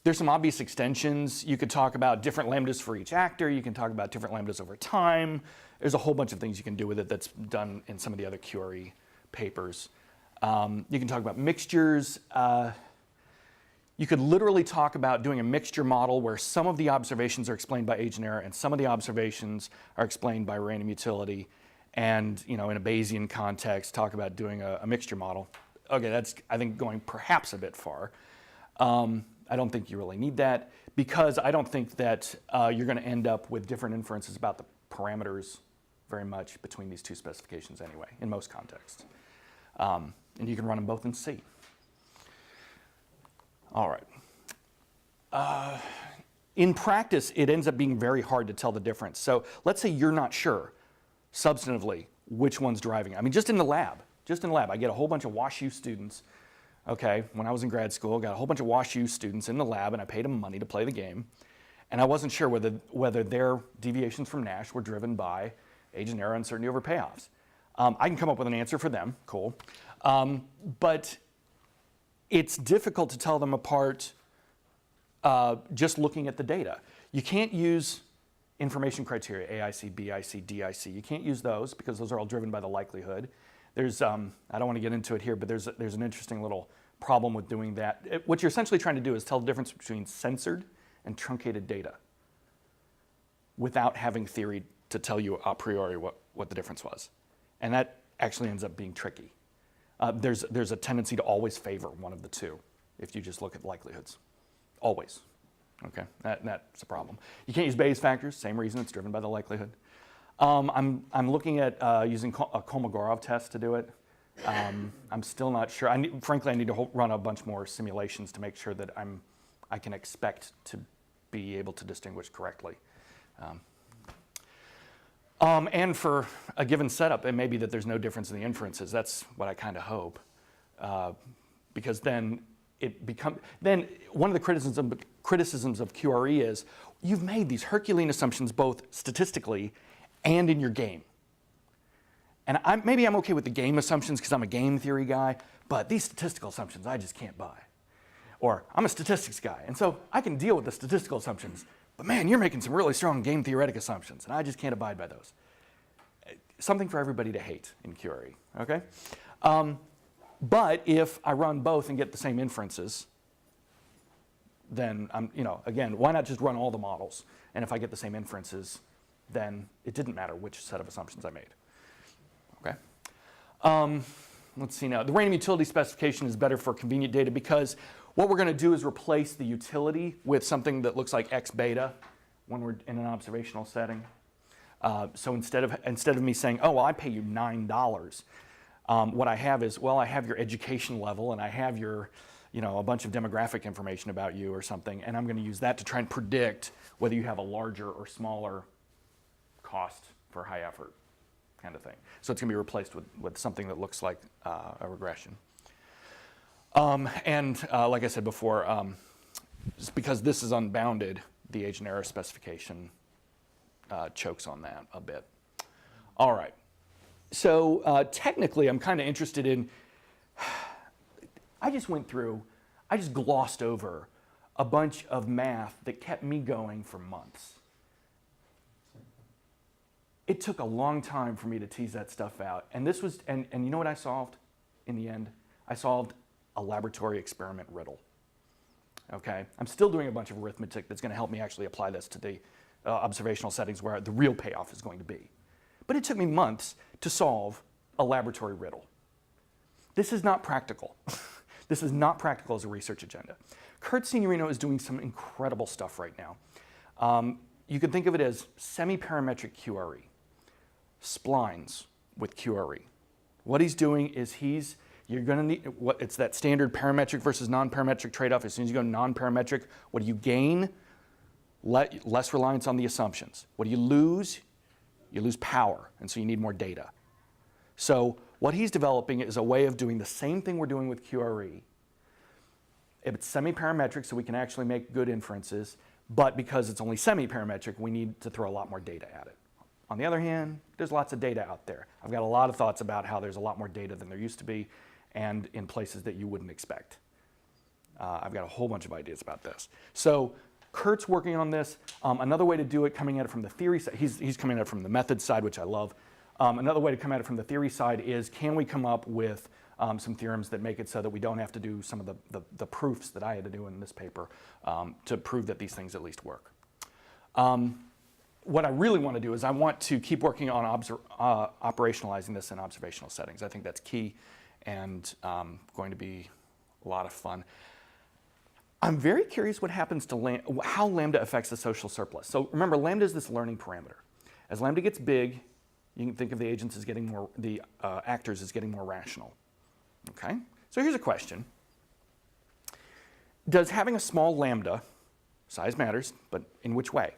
There's some obvious extensions. You could talk about different lambdas for each actor. You can talk about different lambdas over time. There's a whole bunch of things you can do with it that's done in some of the other Curie papers. You can talk about mixtures. You could literally talk about doing a mixture model where some of the observations are explained by agent error and some of the observations are explained by random utility. And in a Bayesian context, talk about doing a mixture model. Okay, that's, I think, going perhaps a bit far. I don't think you really need that, because I don't think that you're going to end up with different inferences about the parameters very much between these two specifications anyway, in most contexts. And you can run them both in C. All right. In practice, it ends up being very hard to tell the difference. So let's say you're not sure, substantively, which one's driving it. I mean, just in the lab, I get a whole bunch of WashU students, okay, when I was in grad school, got a whole bunch of WashU students in the lab, and I paid them money to play the game, and I wasn't sure whether their deviations from Nash were driven by agent error, uncertainty over payoffs. I can come up with an answer for them, cool, but it's difficult to tell them apart just looking at the data. You can't use information criteria, AIC, BIC, DIC. You can't use those because those are all driven by the likelihood. There's, I don't want to get into it here, but there's an interesting little problem with doing that. What you're essentially trying to do is tell the difference between censored and truncated data without having theory to tell you a priori what the difference was. And that actually ends up being tricky. There's a tendency to always favor one of the two if you just look at likelihoods. Always. Okay, that's a problem. You can't use Bayes factors, same reason, it's driven by the likelihood. I'm looking at using a Kolmogorov test to do it. I'm still not sure. Frankly, I need to run a bunch more simulations to make sure that I can expect to be able to distinguish correctly. And for a given setup, it may be that there's no difference in the inferences. That's what I kind of hope, because then one of the criticisms of QRE is you've made these Herculean assumptions both statistically and in your game. And maybe I'm okay with the game assumptions because I'm a game theory guy, but these statistical assumptions I just can't buy. Or I'm a statistics guy, and so I can deal with the statistical assumptions, but man, you're making some really strong game theoretic assumptions, and I just can't abide by those. Something for everybody to hate in QRE, okay? But if I run both and get the same inferences, then again, why not just run all the models? And if I get the same inferences, then it didn't matter which set of assumptions I made. Okay. Let's see now. The random utility specification is better for convenient data because what we're going to do is replace the utility with something that looks like X beta when we're in an observational setting. So instead of me saying, oh, well, I pay you $9, what I have is, well, I have your education level and I have your, a bunch of demographic information about you or something, and I'm going to use that to try and predict whether you have a larger or smaller cost for high effort kind of thing. So it's going to be replaced with something that looks like a regression. And like I said before, just because this is unbounded, the agent error specification chokes on that a bit. All right. So technically, I'm kind of interested in, I just glossed over a bunch of math that kept me going for months. It took a long time for me to tease that stuff out. And this was, and you know what I solved in the end? I solved a laboratory experiment riddle. Okay? I'm still doing a bunch of arithmetic that's going to help me actually apply this to the observational settings where the real payoff is going to be. But it took me months to solve a laboratory riddle. This is not practical. This is not practical as a research agenda. Kurt Signorino is doing some incredible stuff right now. You can think of it as semi-parametric QRE, splines with QRE. What he's doing is you're going to need, it's that standard parametric versus non-parametric trade-off. As soon as you go non-parametric, what do you gain? Less reliance on the assumptions. What do you lose? You lose power, and so you need more data. So what he's developing is a way of doing the same thing we're doing with QRE. It's semi-parametric, so we can actually make good inferences, but because it's only semi-parametric, we need to throw a lot more data at it. On the other hand, there's lots of data out there. I've got a lot of thoughts about how there's a lot more data than there used to be, and in places that you wouldn't expect. I've got a whole bunch of ideas about this. So Kurt's working on this. Another way to do it, coming at it from the theory side, he's coming at it from the method side, which I love. Another way to come at it from the theory side is, can we come up with some theorems that make it so that we don't have to do some of the proofs that I had to do in this paper to prove that these things at least work. What I really want to do is I want to keep working on operationalizing this in observational settings. I think that's key and going to be a lot of fun. I'm very curious what happens to how lambda affects the social surplus. So remember, lambda is this learning parameter. As lambda gets big, you can think of the agents as getting more, the actors as getting more rational. Okay? So here's a question. does having a small lambda, size matters, but in which way?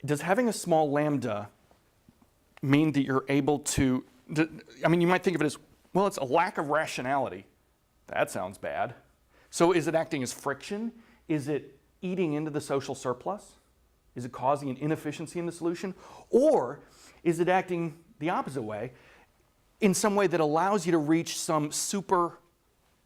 Does having a small lambda mean that you're able to, I mean, you might think of it as, well, it's a lack of rationality. That sounds bad. So is it acting as friction? Is it eating into the social surplus? Is it causing an inefficiency in the solution? Or is it acting the opposite way, in some way that allows you to reach some super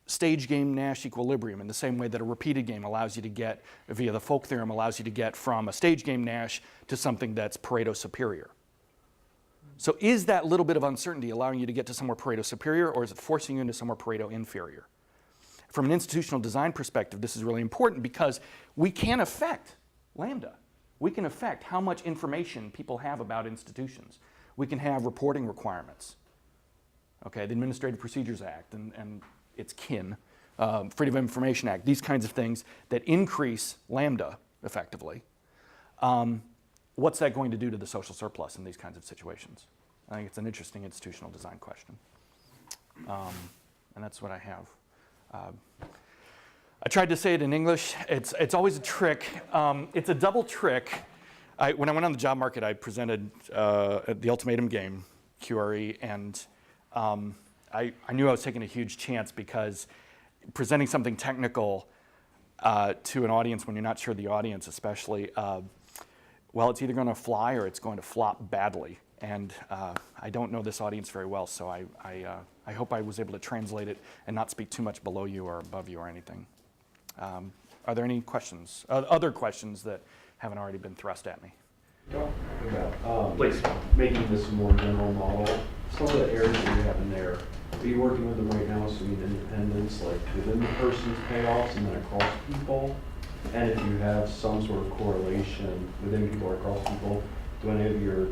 stage game Nash equilibrium in the same way that a repeated game allows you to get, via the Folk theorem, allows you to get from a stage game Nash to something that's Pareto superior. So is that little bit of uncertainty allowing you to get to somewhere Pareto superior, or is it forcing you into somewhere Pareto inferior? From an institutional design perspective, this is really important because we can affect lambda. We can affect how much information people have about institutions. We can have reporting requirements. Okay, the Administrative Procedures Act and its kin, Freedom of Information Act, these kinds of things that increase lambda effectively. What's that going to do to the social surplus in these kinds of situations? I think it's an interesting institutional design question. And that's what I have. I tried to say it in English. It's always a trick. It's a double trick. When I went on the job market, I presented the ultimatum game, QRE, and I knew I was taking a huge chance because presenting something technical to an audience when you're not sure the audience, especially, well, it's either going to fly or it's going to flop badly. And I don't know this audience very well, so I hope I was able to translate it and not speak too much below you or above you or anything. Are there any questions, other questions that haven't already been thrust at me? Please. Making this a more general model, some of the areas that you have in there, are you working with them right now assuming independence, like within the person's payoffs and then across people? And if you have some sort of correlation within people or across people, do any of your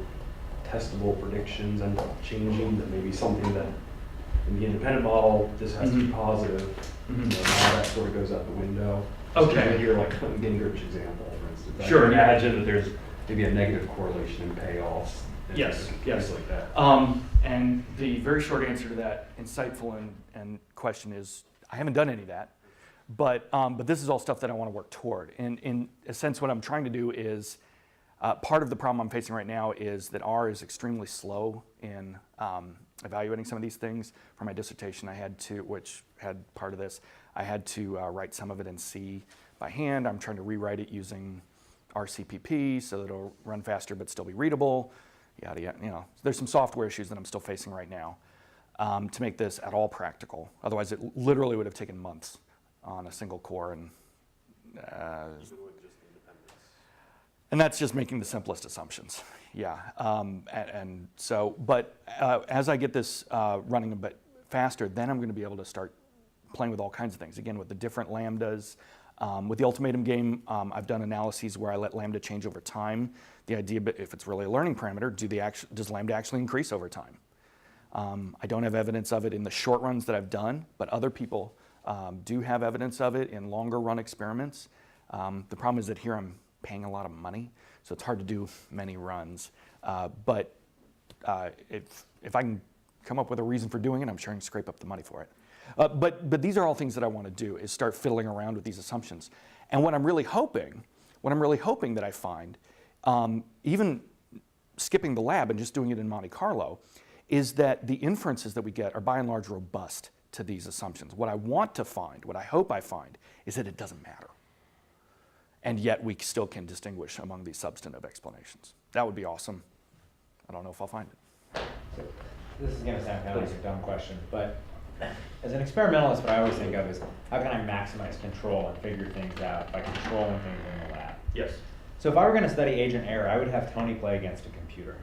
testable predictions end up changing? That maybe something that in the independent model, this has to be positive, you know, now that sort of goes out the window. Okay. Here, like Gingrich's example, for instance. Sure. I can imagine that there's maybe a negative correlation in payoffs. And Yes. things like that. And the very short answer to that insightful and question is, I haven't done any of that, but this is all stuff that I want to work toward. And in a sense, what I'm trying to do is, part of the problem I'm facing right now is that R is extremely slow in evaluating some of these things. For my dissertation, I had to, which had part of this, I had to write some of it in C by hand. I'm trying to rewrite it using RCPP so that it'll run faster but still be readable. Yada yada. You know, there's some software issues that I'm still facing right now to make this at all practical. Otherwise, it literally would have taken months on a single core, and that's just making the simplest assumptions. Yeah, and so, but as I get this running a bit faster, then I'm going to be able to start playing with all kinds of things. Again, with the different lambdas. With the ultimatum game, I've done analyses where I let lambda change over time. The idea, if it's really a learning parameter, does lambda actually increase over time? I don't have evidence of it in the short runs that I've done, but other people do have evidence of it in longer run experiments. The problem is that here I'm paying a lot of money, so it's hard to do many runs. But if I can come up with a reason for doing it, I'm sure I can scrape up the money for it. But these are all things that I want to do, is start fiddling around with these assumptions. And what I'm really hoping that I find, even skipping the lab and just doing it in Monte Carlo, is that the inferences that we get are by and large robust to these assumptions. What I want to find, what I hope I find, is that it doesn't matter. And yet we still can distinguish among these substantive explanations. That would be awesome. I don't know if I'll find it. So this is going to sound kind of like a dumb question, but as an experimentalist, what I always think of is how can I maximize control and figure things out by controlling things in the lab? Yes. So if I were going to study agent error, I would have Tony play against a computer,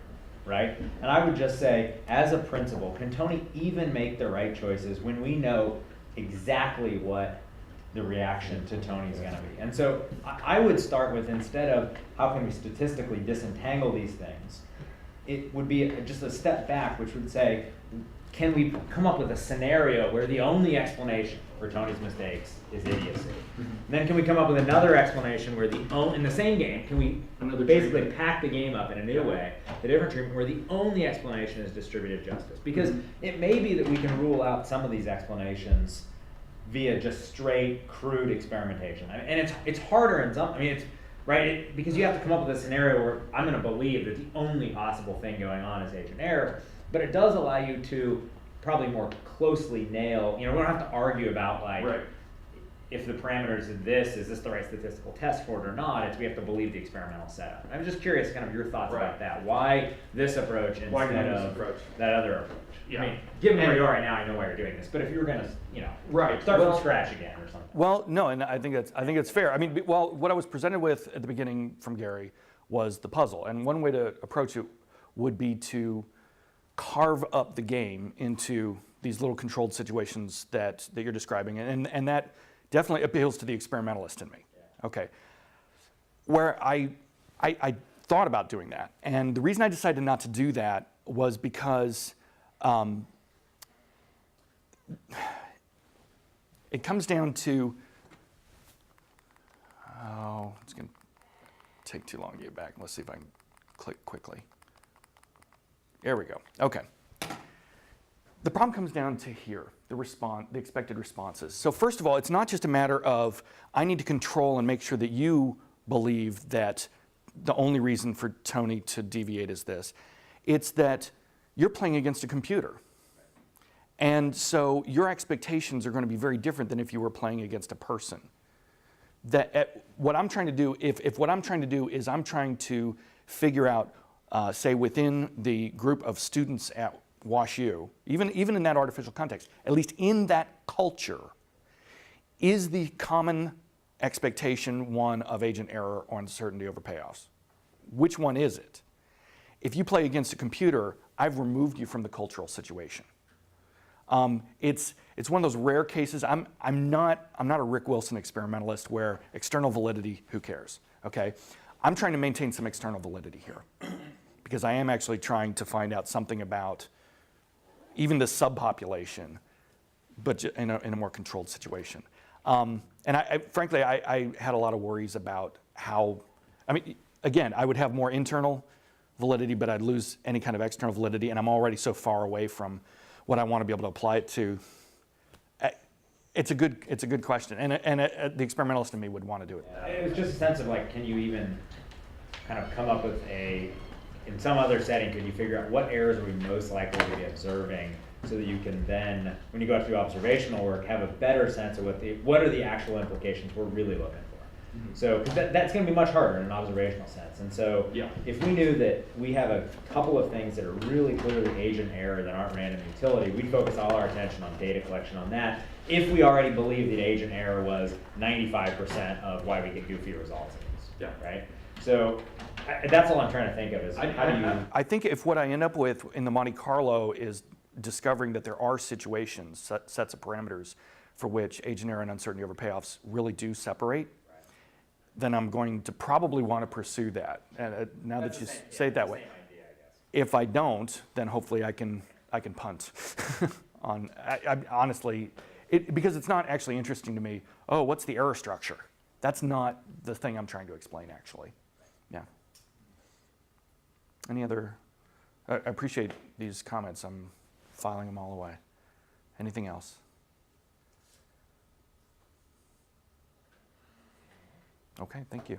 right? And I would just say, as a principle, can Tony even make the right choices when we know exactly what the reaction to Tony is going to be? And so I would start with, instead of how can we statistically disentangle these things, it would be just a step back, which would say, can we come up with a scenario where the only explanation for Tony's mistakes is idiocy? And then can we come up with another explanation where in the same game, can we basically pack the game up in a new way, the different treatment where the only explanation is distributive justice? Because it may be that we can rule out some of these explanations via just straight, crude experimentation. And it's harder in some, it's, right, because you have to come up with a scenario where I'm going to believe that the only possible thing going on is agent error, but it does allow you to probably more closely nail, we don't have to argue about like, Right. if the parameters of this, is this the right statistical test for it or not? We have to believe the experimental setup. I'm just curious kind of your thoughts about that. Why this approach instead of that other approach? Yeah. I mean, given where you are right now, I know why you're doing this, but if you were gonna, Right. start Well, from scratch again or something. Well, no, and I think it's fair. I mean, well, what I was presented with at the beginning from Gary was the puzzle, and one way to approach it would be to carve up the game into these little controlled situations that you're describing, and that definitely appeals to the experimentalist in me. Okay, where I thought about doing that, and the reason I decided not to do that was because it comes down to, it's going to take too long to get back. Let's see if I can click quickly. There we go. Okay. The problem comes down to here, the expected responses. So first of all, it's not just a matter of I need to control and make sure that you believe that the only reason for Tony to deviate is this. It's that you're playing against a computer. And so your expectations are going to be very different than if you were playing against a person. What I'm trying to do, if what I'm trying to do is I'm trying to figure out, say within the group of students at WashU, even in that artificial context, at least in that culture, is the common expectation one of agent error or uncertainty over payoffs? Which one is it? If you play against a computer, I've removed you from the cultural situation. It's one of those rare cases. I'm not a Rick Wilson experimentalist where external validity, who cares? Okay, I'm trying to maintain some external validity here because I am actually trying to find out something about even the subpopulation, but in a more controlled situation. And frankly, I had a lot of worries about how, again, I would have more internal validity, but I'd lose any kind of external validity, and I'm already so far away from what I want to be able to apply it to. It's a good question, and the experimentalist in me would want to do it. It was just a sense of like, can you even kind of come up with in some other setting, could you figure out what errors are we most likely to be observing so that you can then, when you go out to do observational work, have a better sense of what are the actual implications we're really looking for. Mm-hmm. So, because that's going to be much harder in an observational sense. And so, if we knew that we have a couple of things that are really clearly agent error that aren't random utility, we'd focus all our attention on data collection on that. If we already believe that agent error was 95% of why we get goofy results, right? So that's all I'm trying to think of is how do you... I think if what I end up with in the Monte Carlo is discovering that there are situations, sets of parameters for which agent error and uncertainty over payoffs really do separate, then I'm going to probably want to pursue that. And now that you say it that way. Idea, I guess. If I don't, then hopefully I can punt on. Honestly, because it's not actually interesting to me. Oh, what's the error structure? That's not the thing I'm trying to explain, actually. Yeah. Any other? I appreciate these comments. I'm filing them all away. Anything else? Okay, thank you.